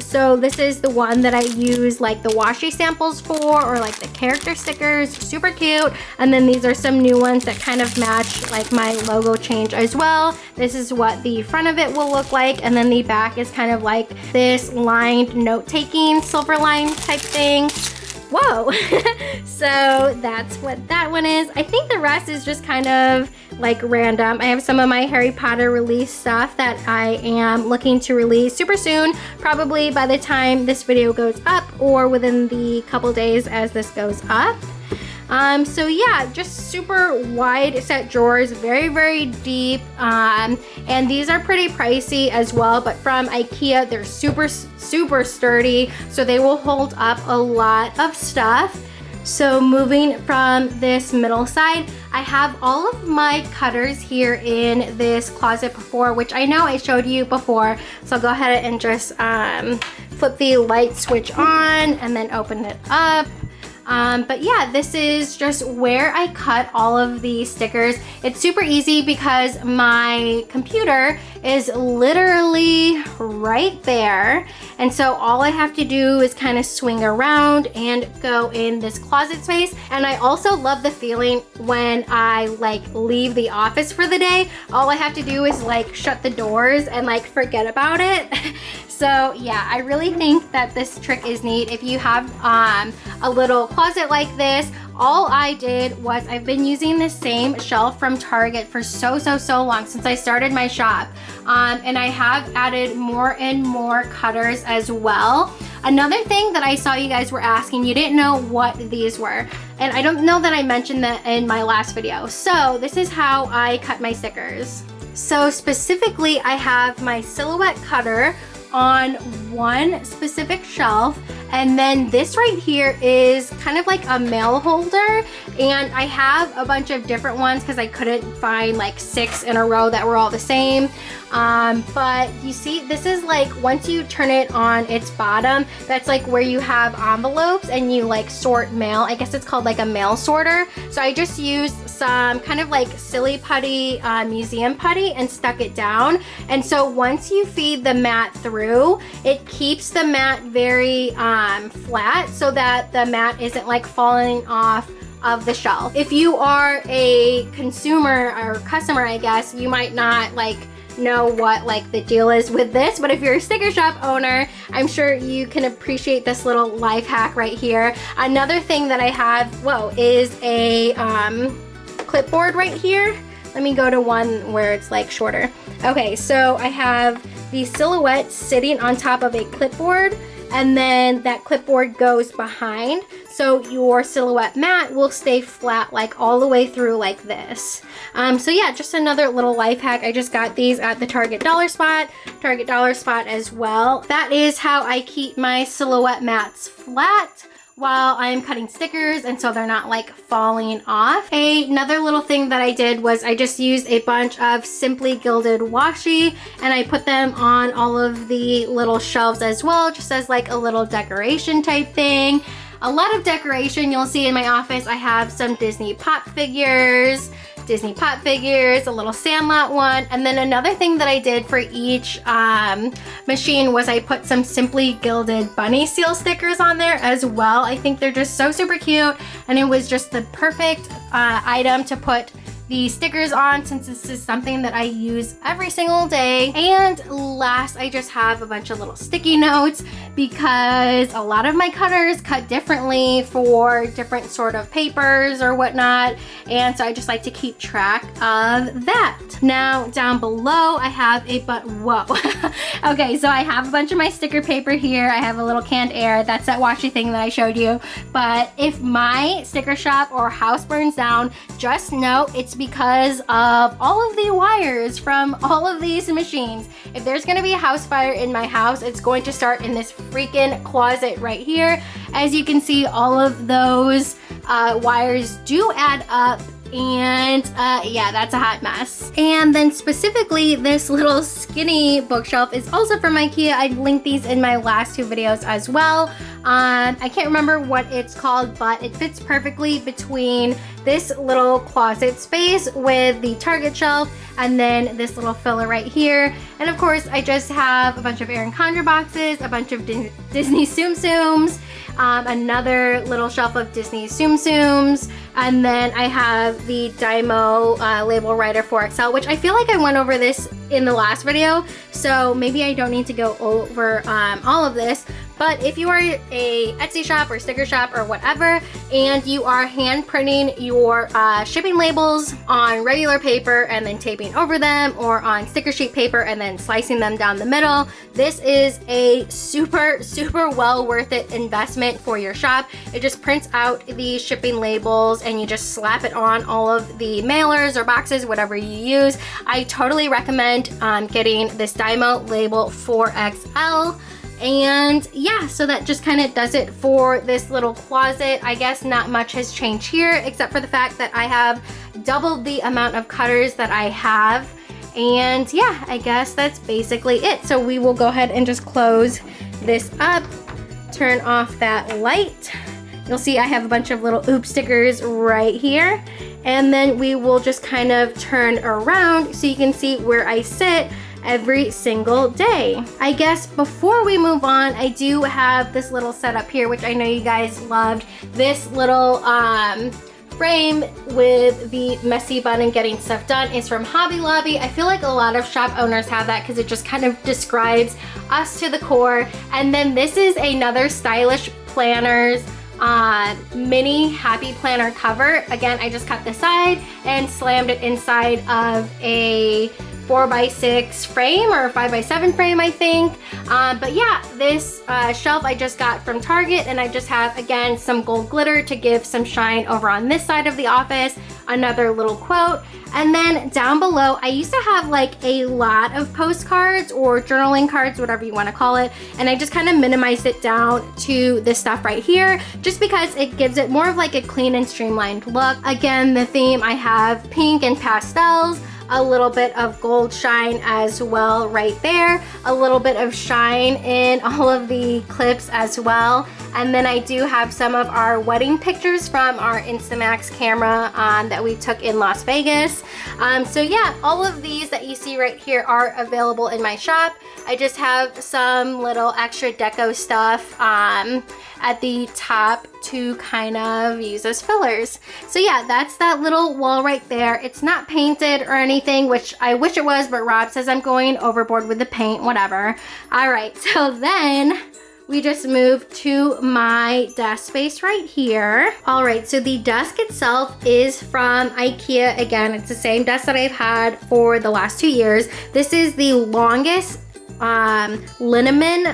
So this is the one that I use like the washi samples for, or like the character stickers, super cute. And then these are some new ones that kind of match like my logo change as well. This is what the front of it will look like, and then the back is kind of like this lined note-taking silver line type thing. Whoa. So that's what that one is. I think the rest is just kind of like random. I have some of my Harry Potter release stuff that I am looking to release super soon, probably by the time this video goes up or within the couple days as this goes up. So yeah, just super wide set drawers, very, very deep, and these are pretty pricey as well, but from Ikea, they're super, super sturdy, so they will hold up a lot of stuff. So moving from this middle side, I have all of my cutters here in this closet before, which I know I showed you before, so I'll go ahead and just flip the light switch on and then open it up. But yeah, this is just where I cut all of the stickers. It's super easy because my computer is literally right there. And so all I have to do is kind of swing around and go in this closet space. And I also love the feeling when I like leave the office for the day. All I have to do is like shut the doors and like forget about it. So yeah, I really think that this trick is neat. If you have a little closet like this, all I did was I've been using the same shelf from Target for so long, since I started my shop. And I have added more and more cutters as well. Another thing that I saw you guys were asking, you didn't know what these were. And I don't know that I mentioned that in my last video. So this is how I cut my stickers. So specifically, I have my silhouette cutter on one specific shelf, and then this right here is kind of like a mail holder, and I have a bunch of different ones because I couldn't find like 6 in a row that were all the same. But you see, this is like, once you turn it on its bottom, that's like where you have envelopes and you like sort mail. I guess it's called like a mail sorter. So I just used some kind of like silly putty, museum putty, and stuck it down. And so once you feed the mat through, it keeps the mat very flat so that the mat isn't like falling off of the shelf. If you are a consumer or customer, I guess, you might not like know what like the deal is with this, but if you're a sticker shop owner, I'm sure you can appreciate this little life hack right here. Another thing that I have, whoa, is a clipboard right here. Let me go to one where it's like shorter. Okay, so I have the silhouette sitting on top of a clipboard, and then that clipboard goes behind, so your silhouette mat will stay flat like all the way through like this. So yeah, just another little life hack. I just got these at the Target Dollar Spot as well. That is how I keep my silhouette mats flat while I'm cutting stickers, and so they're not like falling off. Another little thing that I did was I just used a bunch of Simply Gilded washi, and I put them on all of the little shelves as well, just as like a little decoration type thing. A lot of decoration. You'll see in my office I have some Disney pop figures, a little Sandlot one, and then another thing that I did for each machine was I put some Simply Gilded bunny seal stickers on there as well. I think they're just so super cute, and it was just the perfect item to put the stickers on, since this is something that I use every single day. And last, I just have a bunch of little sticky notes because a lot of my cutters cut differently for different sort of papers or whatnot, and so I just like to keep track of that. Now down below I have okay, so I have a bunch of my sticker paper here. I have a little canned air, that's that washi thing that I showed you. But if my sticker shop or house burns down, just know it's because of all of the wires from all of these machines. If there's gonna be a house fire in my house, it's going to start in this freaking closet right here. As you can see, all of those wires do add up, and yeah, that's a hot mess. And then specifically, this little skinny bookshelf is also from Ikea. I linked these in my last 2 videos as well. I can't remember what it's called, but it fits perfectly between this little closet space with the Target shelf, and then this little filler right here. And of course, I just have a bunch of Erin Condren boxes, a bunch of Disney Tsum Tsums, another little shelf of Disney Tsum Tsums, and then I have the DYMO Label Writer 4XL, which I feel like I went over this in the last video, so maybe I don't need to go over all of this. But if you are a Etsy shop or sticker shop or whatever, and you are hand printing your shipping labels on regular paper and then taping over them, or on sticker sheet paper and then slicing them down the middle, this is a super well worth it investment for your shop. It just prints out the shipping labels and you just slap it on all of the mailers or boxes, whatever you use. I totally recommend getting this DYMO Label 4XL. And yeah, so that just kind of does it for this little closet. I guess not much has changed here, except for the fact that I have doubled the amount of cutters that I have. And yeah, I guess that's basically it. So we will go ahead and just close this up, turn off that light, You'll see I have a bunch of little oop stickers right here. And then we will just kind of turn around so you can see where I sit every single day. I guess before we move on, I do have this little setup here, which I know you guys loved. This little frame with the messy button getting stuff done is from Hobby Lobby. I feel like a lot of shop owners have that because it just kind of describes us to the core. And then this is another Stylish Planners mini happy planner cover. Again, I just cut the side and slammed it inside of a 4x6 frame or a 5x7 frame, I think. But yeah, this shelf I just got from Target, and I just have, again, some gold glitter to give some shine over on this side of the office, another little quote. And then down below, I used to have like a lot of postcards or journaling cards, whatever you want to call it, and I just kind of minimized it down to this stuff right here, just because it gives it more of like a clean and streamlined look. Again, the theme, I have pink and pastels, a little bit of gold shine as well right there, a little bit of shine in all of the clips as well. And then I do have some of our wedding pictures from our Instamatic camera that we took in Las Vegas. So yeah, all of these that you see right here are available in my shop. I just have some little extra deco stuff at the top to kind of use as fillers. So yeah, that's that little wall right there. It's not painted or anything, which I wish it was, but Rob says I'm going overboard with the paint, whatever. All right, so then we just move to my desk space right here. All right, so the desk itself is from Ikea. Again, it's the same desk that I've had for the last 2 years. This is the longest linen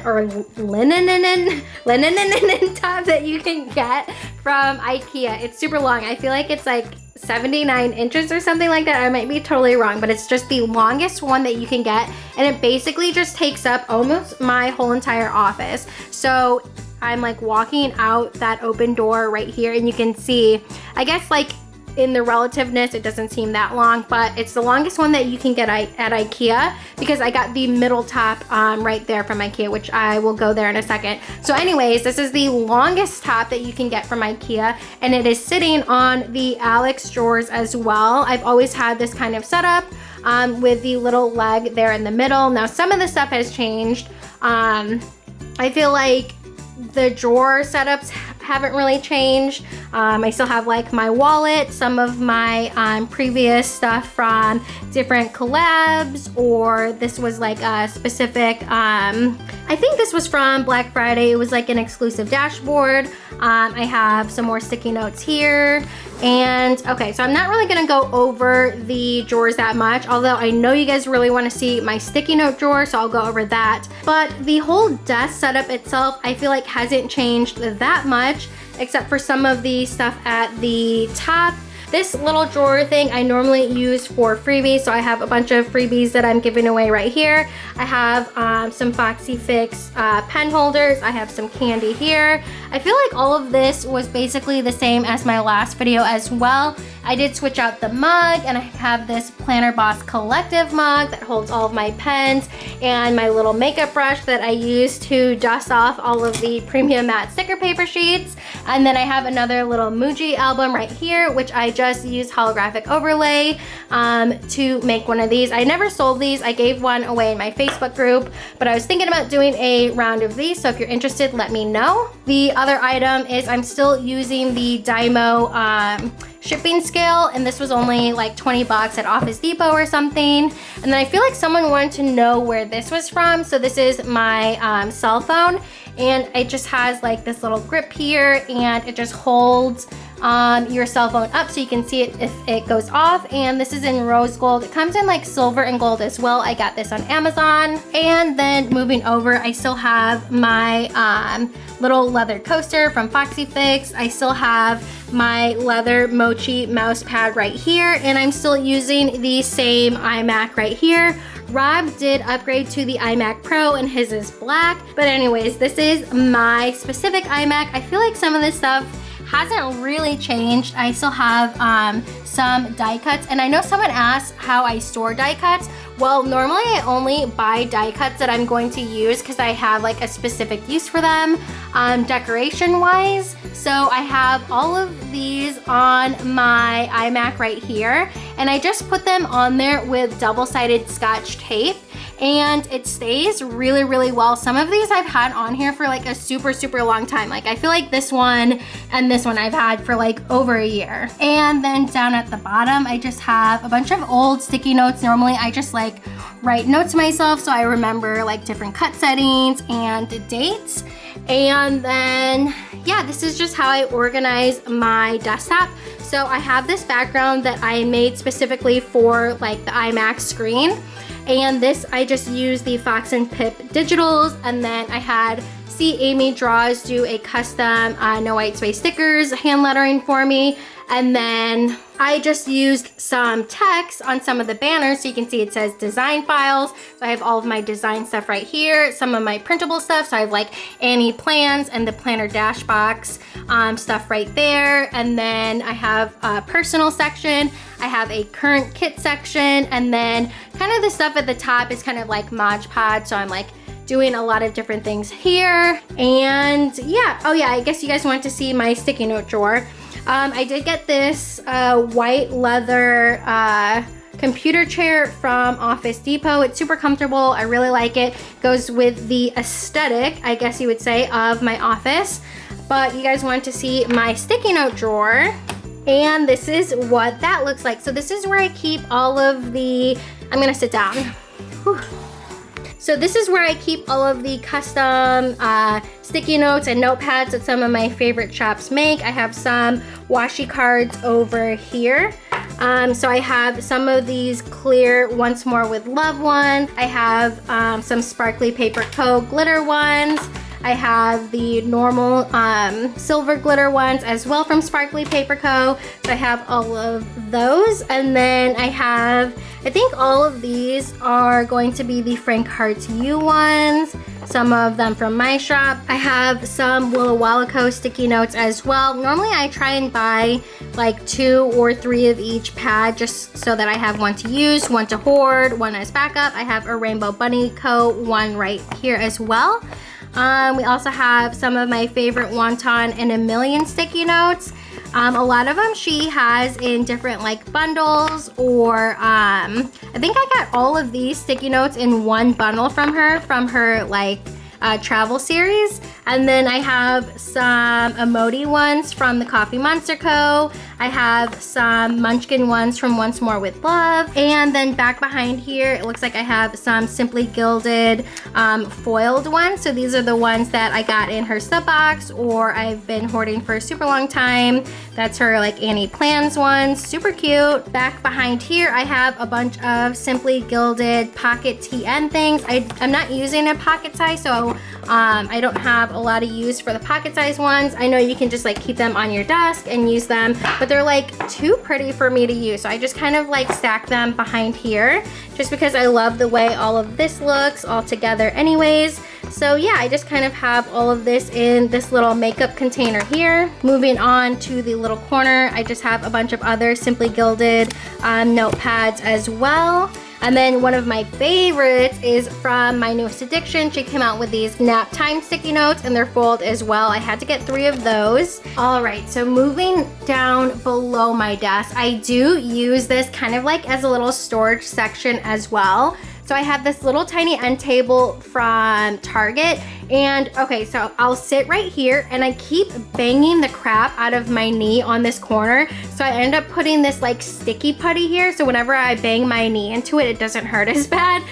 top that you can get from Ikea. It's super long. I feel like it's like 79 inches or something like that. I might be totally wrong, but it's just the longest one that you can get, and it basically just takes up almost my whole entire office. So I'm like walking out that open door right here, and you can see, I guess like in the relativeness, it doesn't seem that long, but it's the longest one that you can get at Ikea, because I got the middle top right there from Ikea, which I will go there in a second. So anyways, this is the longest top that you can get from Ikea, and it is sitting on the KALLAX drawers as well. I've always had this kind of setup with the little leg there in the middle. Now some of the stuff has changed. I feel like the drawer setups haven't really changed. I still have like my wallet, some of my previous stuff from different collabs, or this was like a specific, I think this was from Black Friday. It was like an exclusive dashboard. I have some more sticky notes here. And okay, so I'm not really gonna go over the drawers that much, although I know you guys really wanna see my sticky note drawer, so I'll go over that. But the whole desk setup itself, I feel like hasn't changed that much, except for some of the stuff at the top. This little drawer thing I normally use for freebies, so I have a bunch of freebies that I'm giving away right here. I have some Foxy Fix pen holders. I have some candy here. I feel like all of this was basically the same as my last video as well. I did switch out the mug, and I have this Planner Boss Collective mug that holds all of my pens, and my little makeup brush that I use to dust off all of the premium matte sticker paper sheets. And then I have another little Muji album right here, which I just used holographic overlay to make one of these. I never sold these. I gave one away in my Facebook group, but I was thinking about doing a round of these, so if you're interested, let me know. The other item is I'm still using the DYMO shipping scale, and this was only like 20 bucks at Office Depot or something. And then I feel like someone wanted to know where this was from, so this is my cell phone, and it just has like this little grip here, and it just holds your cell phone up so you can see it if it goes off. And this is in rose gold. It comes in like silver and gold as well. I got this on Amazon. And then moving over, I still have my little leather coaster from Foxy Fix. I still have my leather mochi mouse pad right here, and I'm still using the same iMac right here. Rob did upgrade to the iMac Pro, and his is black. But anyways, this is my specific iMac. I feel like some of this stuff hasn't really changed. I still have some die cuts, and I know someone asked how I store die cuts. Well, normally I only buy die cuts that I'm going to use because I have like a specific use for them, decoration wise. So I have all of these on my iMac right here, and I just put them on there with double-sided Scotch tape, and it stays really, really well. Some of these I've had on here for like a super, super long time. Like I feel like this one and this one I've had for like over a year. And then down at the bottom, I just have a bunch of old sticky notes. Normally I just like write notes to myself so I remember like different cut settings and dates. And then, yeah, this is just how I organize my desktop. So I have this background that I made specifically for like the iMac screen. And this, I just used the Fox and Pip digitals, and then I had Amy Draws do a custom no white space stickers hand lettering for me, and then I just used some text on some of the banners, so you can see it says design files. So I have all of my design stuff right here, some of my printable stuff. So I have like Annie plans and the planner dash box stuff right there, and then I have a personal section. I have a current kit section, and then kind of the stuff at the top is kind of like Mod Podge, so I'm like doing a lot of different things here. And yeah, oh yeah, I guess you guys want to see my sticky note drawer. I did get this white leather computer chair from Office Depot. It's super comfortable. I really like it. Goes with the aesthetic, I guess you would say, of my office. But you guys want to see my sticky note drawer, and this is what that looks like. So this is where I keep all of the, I'm gonna sit down. Whew. So this is where I keep all of the custom sticky notes and notepads that some of my favorite shops make. I have some washi cards over here. So I have some of these clear Once More with Love ones. I have some Sparkly Paper Co. glitter ones. I have the normal silver glitter ones as well from Sparkly Paper Co. So I have all of those. And then I have, I think all of these are going to be the Frank Hearts U ones. Some of them from my shop. I have some Willa Walla Co. sticky notes as well. Normally I try and buy like 2 or 3 of each pad just so that I have one to use, one to hoard, one as backup. I have a Rainbow Bunny Co. one right here as well. We also have some of my favorite Wonton and A Million sticky notes. A lot of them she has in different like bundles, or I think I got all of these sticky notes in one bundle from her like travel series. And then I have some emoji ones from the Coffee Monster Co. I have some Munchkin ones from Once More with Love. And then back behind here, it looks like I have some Simply Gilded foiled ones. So these are the ones that I got in her sub box, or I've been hoarding for a super long time. That's her like Annie Plans ones, super cute. Back behind here, I have a bunch of Simply Gilded pocket TN things. I'm not using a pocket size, so I don't have a lot of use for the pocket size ones. I know you can just like keep them on your desk and use them, but they're like too pretty for me to use. So I just kind of like stack them behind here just because I love the way all of this looks all together anyways. So yeah, I just kind of have all of this in this little makeup container here. Moving on to the little corner, I just have a bunch of other Simply Gilded notepads as well. And then one of my favorites is from my newest addiction. She came out with these nap time sticky notes, and they're fold as well. I had to get 3 of those. All right, so moving down below my desk, I do use this kind of like as a little storage section as well. So I have this little tiny end table from Target, and okay, so I'll sit right here and I keep banging the crap out of my knee on this corner. So I end up putting this like sticky putty here, so whenever I bang my knee into it, it doesn't hurt as bad.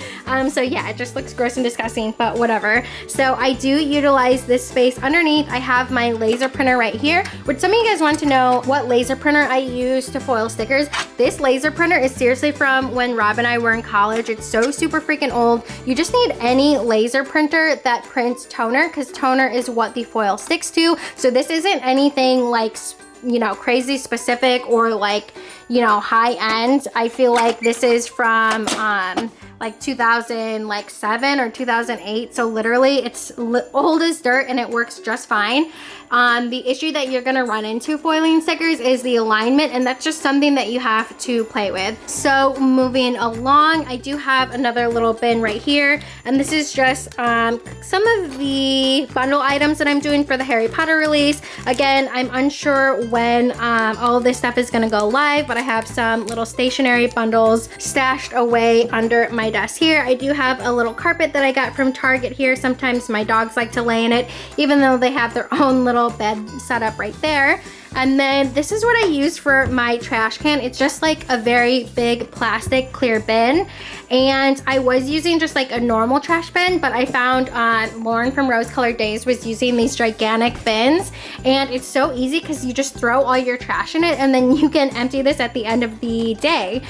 So yeah, it just looks gross and disgusting, but whatever. So I do utilize this space underneath. I have my laser printer right here, which some of you guys want to know what laser printer I use to foil stickers. This laser printer is seriously from when Rob and I were in college. It's so super freaking old. You just need any laser printer that prints toner, because toner is what the foil sticks to. So this isn't anything like, you know, crazy specific or like, you know, high end. I feel like this is from like 2007 or 2008. So literally it's old as dirt and it works just fine. The issue that you're gonna run into foiling stickers is the alignment, and that's just something that you have to play with. So moving along, I do have another little bin right here, and this is just some of the bundle items that I'm doing for the Harry Potter release. Again, I'm unsure when all of this stuff is gonna go live, but I have some little stationery bundles stashed away under my desk here. I do have a little carpet that I got from Target here. Sometimes my dogs like to lay in it, even though they have their own little bed set up right there. And then this is what I use for my trash can. It's just like a very big plastic clear bin. And I was using just like a normal trash bin, but I found Lauren from Rose Colored Days was using these gigantic bins. And it's so easy because you just throw all your trash in it and then you can empty this at the end of the day.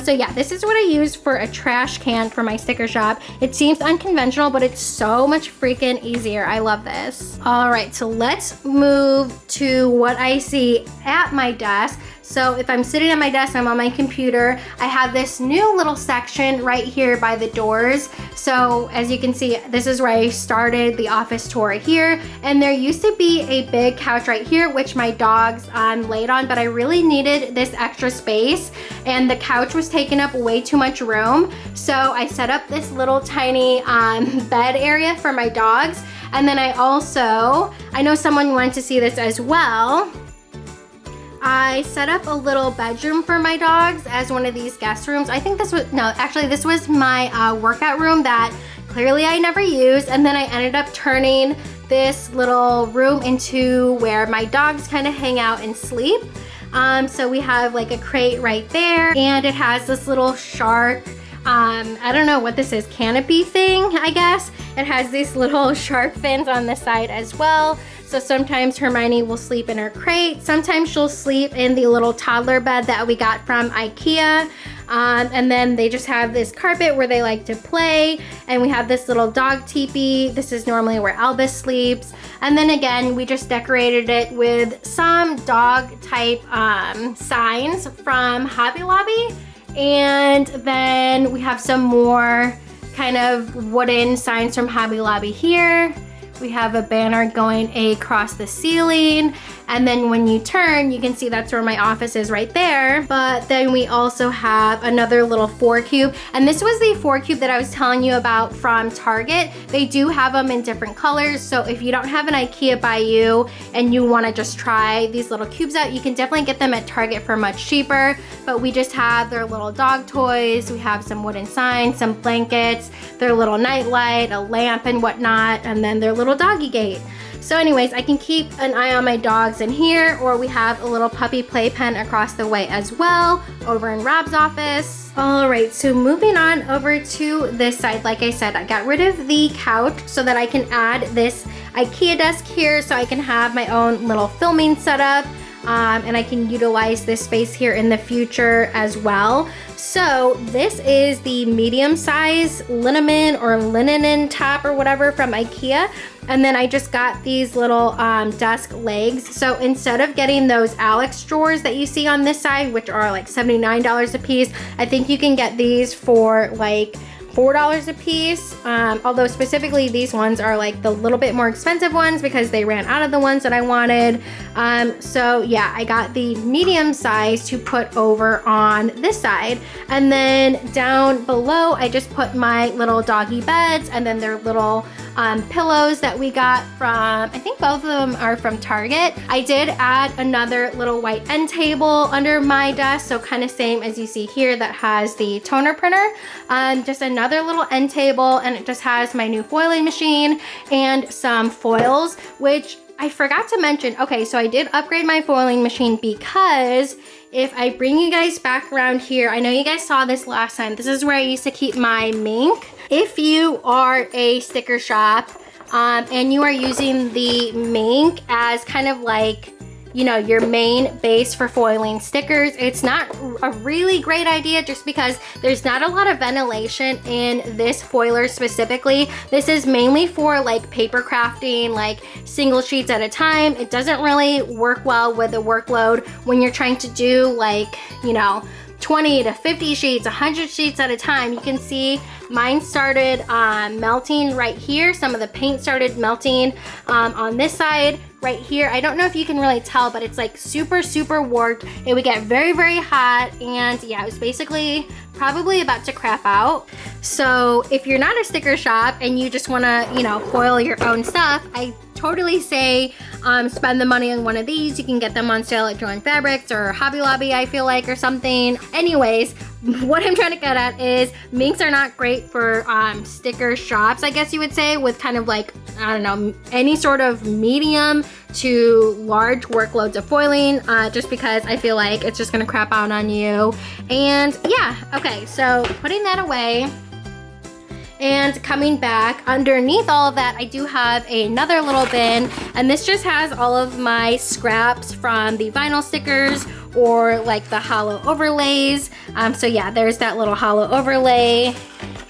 So yeah, this is what I use for a trash can for my sticker shop. It seems unconventional, but it's so much freaking easier. I love this. All right, so let's move to what I see at my desk. So if I'm sitting at my desk, I'm on my computer, I have this new little section right here by the doors. So as you can see, this is where I started the office tour here. And there used to be a big couch right here, which my dogs laid on, but I really needed this extra space. And the couch was taking up way too much room. So I set up this little tiny bed area for my dogs. And then I know someone wanted to see this as well. I set up a little bedroom for my dogs as one of these guest rooms. I think this was, no, actually this was my workout room that clearly I never used. And then I ended up turning this little room into where my dogs kind of hang out and sleep. So we have like a crate right there, and it has this little shark, I don't know what this is, canopy thing, I guess. It has these little shark fins on the side as well. So sometimes Hermione will sleep in her crate. Sometimes she'll sleep in the little toddler bed that we got from Ikea. And then they just have this carpet where they like to play. And we have this little dog teepee. This is normally where Albus sleeps. And then again, we just decorated it with some dog type signs from Hobby Lobby. And then we have some more kind of wooden signs from Hobby Lobby here. We have a banner going across the ceiling, and then when you turn, you can see that's where my office is right there. But then we also have another little 4-cube, and this was the 4-cube that I was telling you about from Target. They do have them in different colors, so if you don't have an Ikea by you and you want to just try these little cubes out, you can definitely get them at Target for much cheaper. But we just have their little dog toys, we have some wooden signs, some blankets, their little nightlight, a lamp and whatnot, and then their little doggy gate. So anyways, I can keep an eye on my dogs in here, or we have a little puppy playpen across the way as well over in Rob's office. All right, so moving on over to this side, like I said, I got rid of the couch so that I can add this Ikea desk here so I can have my own little filming setup. And I can utilize this space here in the future as well. So this is the medium size Linnmon or linen top or whatever from Ikea. And then I just got these little desk legs. So instead of getting those KALLAX drawers that you see on this side, which are like $79 a piece, I think you can get these for like $4 a piece, although specifically these ones are like the little bit more expensive ones because they ran out of the ones that I wanted. So yeah, I got the medium size to put over on this side. And then down below, I just put my little doggy beds and then their little pillows that we got from, I think both of them are from Target. I did add another little white end table under my desk, so kind of same as you see here that has the toner printer. Just another little end table, and it just has my new foiling machine and some foils, which I forgot to mention. Okay, so I did upgrade my foiling machine because if I bring you guys back around here, I know you guys saw this last time. This is where I used to keep my mink. If you are a sticker shop and you are using the mink as kind of like you know, your main base for foiling stickers. It's not a really great idea just because there's not a lot of ventilation in this foiler specifically. This is mainly for like paper crafting, like single sheets at a time. It doesn't really work well with the workload when you're trying to do like, you know, 20 to 50 sheets, 100 sheets at a time. You can see mine started melting right here. Some of the paint started melting on this side right here. I don't know if you can really tell, but it's like super, super warped. It would get very, very hot, and yeah, it was basically probably about to crap out. So if you're not a sticker shop and you just wanna, you know, foil your own stuff, I totally say spend the money on one of these. You can get them on sale at Joann Fabrics or Hobby Lobby, I feel like, or something. Anyways, what I'm trying to get at is minks are not great for sticker shops, I guess you would say, with kind of like, I don't know, any sort of medium to large workloads of foiling, just because I feel like it's just gonna crap out on you. And yeah, okay, so putting that away, and coming back underneath all of that, I do have another little bin, and this just has all of my scraps from the vinyl stickers or like the hollow overlays. So yeah, there's that little hollow overlay.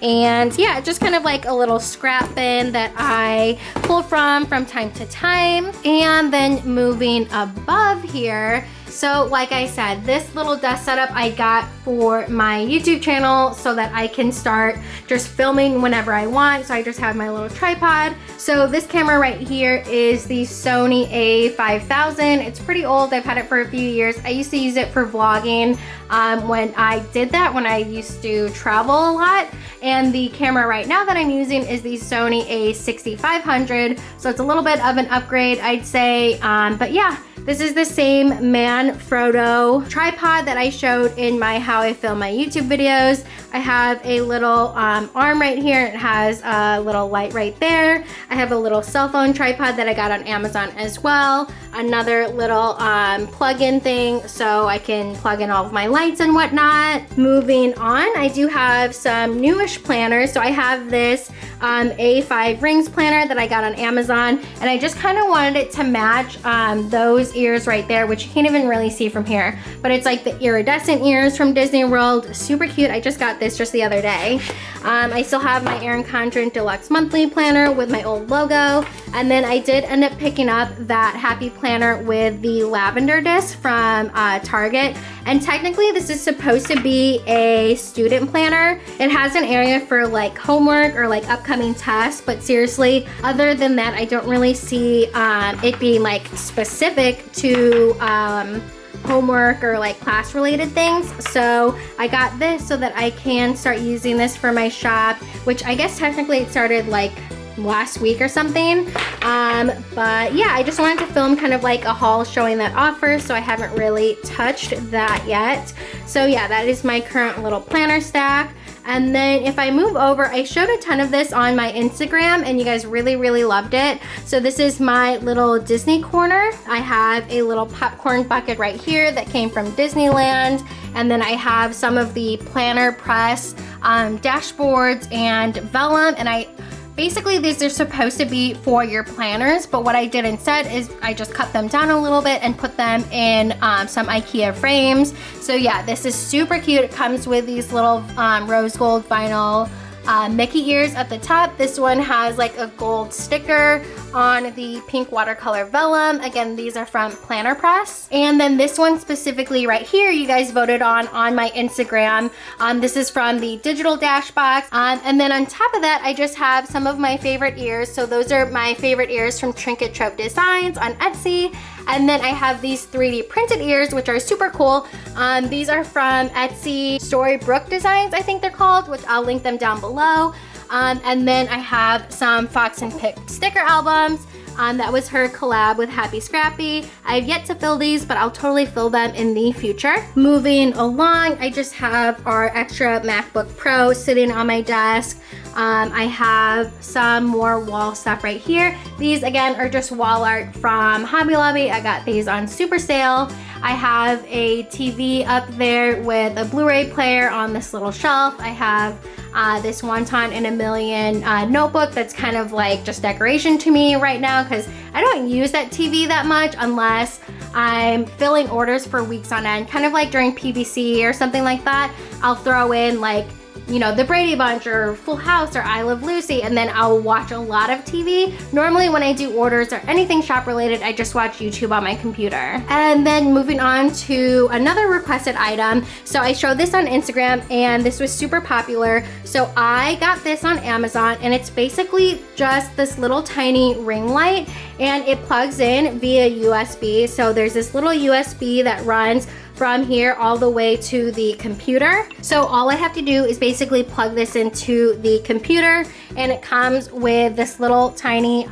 And yeah, just kind of like a little scrap bin that I pull from time to time. And then moving above here, so like I said, this little desk setup I got for my YouTube channel so that I can start just filming whenever I want. So I just have my little tripod. So this camera right here is the Sony A5000. It's pretty old. I've had it for a few years. I used to use it for vlogging when I did that, when I used to travel a lot. And the camera right now that I'm using is the Sony A6500. So it's a little bit of an upgrade, I'd say. But yeah, this is the same Manfrotto tripod that I showed in my how I film my YouTube videos. I have a little arm right here. It has a little light right there. I have a little cell phone tripod that I got on Amazon as well. Another little plug-in thing so I can plug in all of my lights and whatnot. Moving on, I do have some newish planners. So I have this A5 rings planner that I got on Amazon, and I just kind of wanted it to match those ears right there, which you can't even really see from here, but it's like the iridescent ears from Disney World. Super cute. I just got this just the other day. I still have my Erin Condren Deluxe Monthly Planner with my old logo, and then I did end up picking up that Happy Planner with the lavender disc from Target. And technically this is supposed to be a student planner. It has an area for like homework or like upcoming tests, but seriously, other than that, I don't really see it being like specific to homework or like class related things. So I got this so that I can start using this for my shop, which I guess technically it started like last week or something. But yeah, I just wanted to film kind of like a haul showing that offer, so I haven't really touched that yet. So yeah, that is my current little planner stack. And then if I move over, I showed a ton of this on my Instagram and you guys really, really loved it. So this is my little Disney corner. I have a little popcorn bucket right here that came from Disneyland. And then I have some of the planner press dashboards and vellum, and basically these are supposed to be for your planners, but what I did instead is I just cut them down a little bit and put them in some Ikea frames. So yeah, this is super cute. It comes with these little rose gold vinyl Mickey ears at the top. This one has like a gold sticker on the pink watercolor vellum. Again, these are from Planner Press. And then this one specifically right here, you guys voted on my Instagram. This is from the digital dash box. And then on top of that, I just have some of my favorite ears. So those are my favorite ears from Trinket Trope Designs on Etsy. And then I have these 3D printed ears, which are super cool. These are from Etsy Storybrooke Designs, I think they're called, which I'll link them down below. And then I have some Fox and Pick sticker albums. That was her collab with Happy Scrappy. I have yet to fill these, but I'll totally fill them in the future. Moving along, I just have our extra MacBook Pro sitting on my desk. I have some more wall stuff right here. These again are just wall art from Hobby Lobby. I got these on super sale. I have a TV up there with a Blu-ray player on this little shelf. I have this Wonton in a Million notebook that's kind of like just decoration to me right now because I don't use that TV that much unless I'm filling orders for weeks on end, kind of like during PBC or something like that. I'll throw in like, you know, the Brady Bunch or Full House or I Love Lucy, and then I'll watch a lot of TV. Normally when I do orders or anything shop related, I just watch YouTube on my computer. And then moving on to another requested item. So I showed this on Instagram and this was super popular. So I got this on Amazon, and it's basically just this little tiny ring light, and it plugs in via USB. So there's this little USB that runs from here all the way to the computer. So all I have to do is basically plug this into the computer, and it comes with this little tiny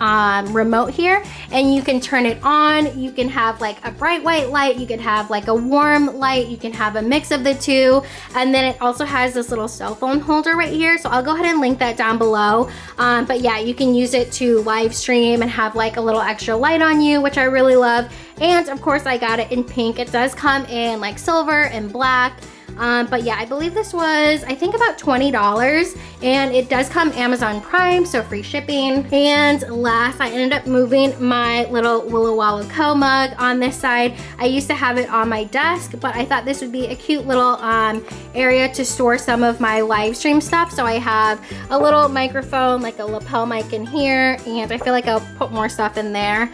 remote here, and you can turn it on. You can have like a bright white light, you can have like a warm light, you can have a mix of the two, and then it also has this little cell phone holder right here. So I'll go ahead and link that down below. But yeah, you can use it to live stream and have like a little extra light on you, which I really love. And of course I got it in pink. It does come in like silver and black. But yeah, I believe this was, I think, about $20, and it does come Amazon Prime, so free shipping. And last, I ended up moving my little Willa Walla Co mug on this side. I used to have it on my desk, but I thought this would be a cute little area to store some of my live stream stuff. So I have a little microphone, like a lapel mic in here, and I feel like I'll put more stuff in there.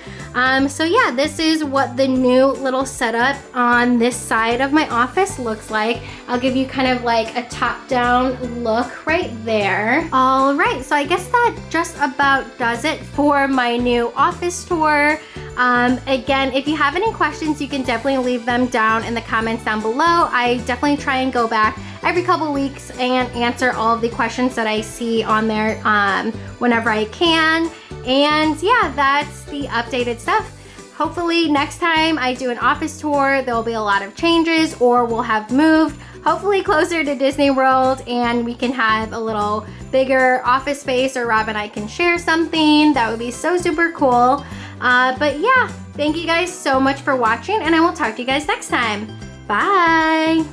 So yeah, this is what the new little setup on this side of my office looks like. I'll give you kind of like a top-down look right there. All right, so I guess that just about does it for my new office tour. Again, if you have any questions, you can definitely leave them down in the comments down below. I definitely try and go back every couple weeks and answer all of the questions that I see on there whenever I can. And yeah, that's the updated stuff. Hopefully next time I do an office tour, there will be a lot of changes, or we'll have moved, hopefully closer to Disney World, and we can have a little bigger office space, or Rob and I can share something. That would be so super cool. But yeah, thank you guys so much for watching, and I will talk to you guys next time. Bye.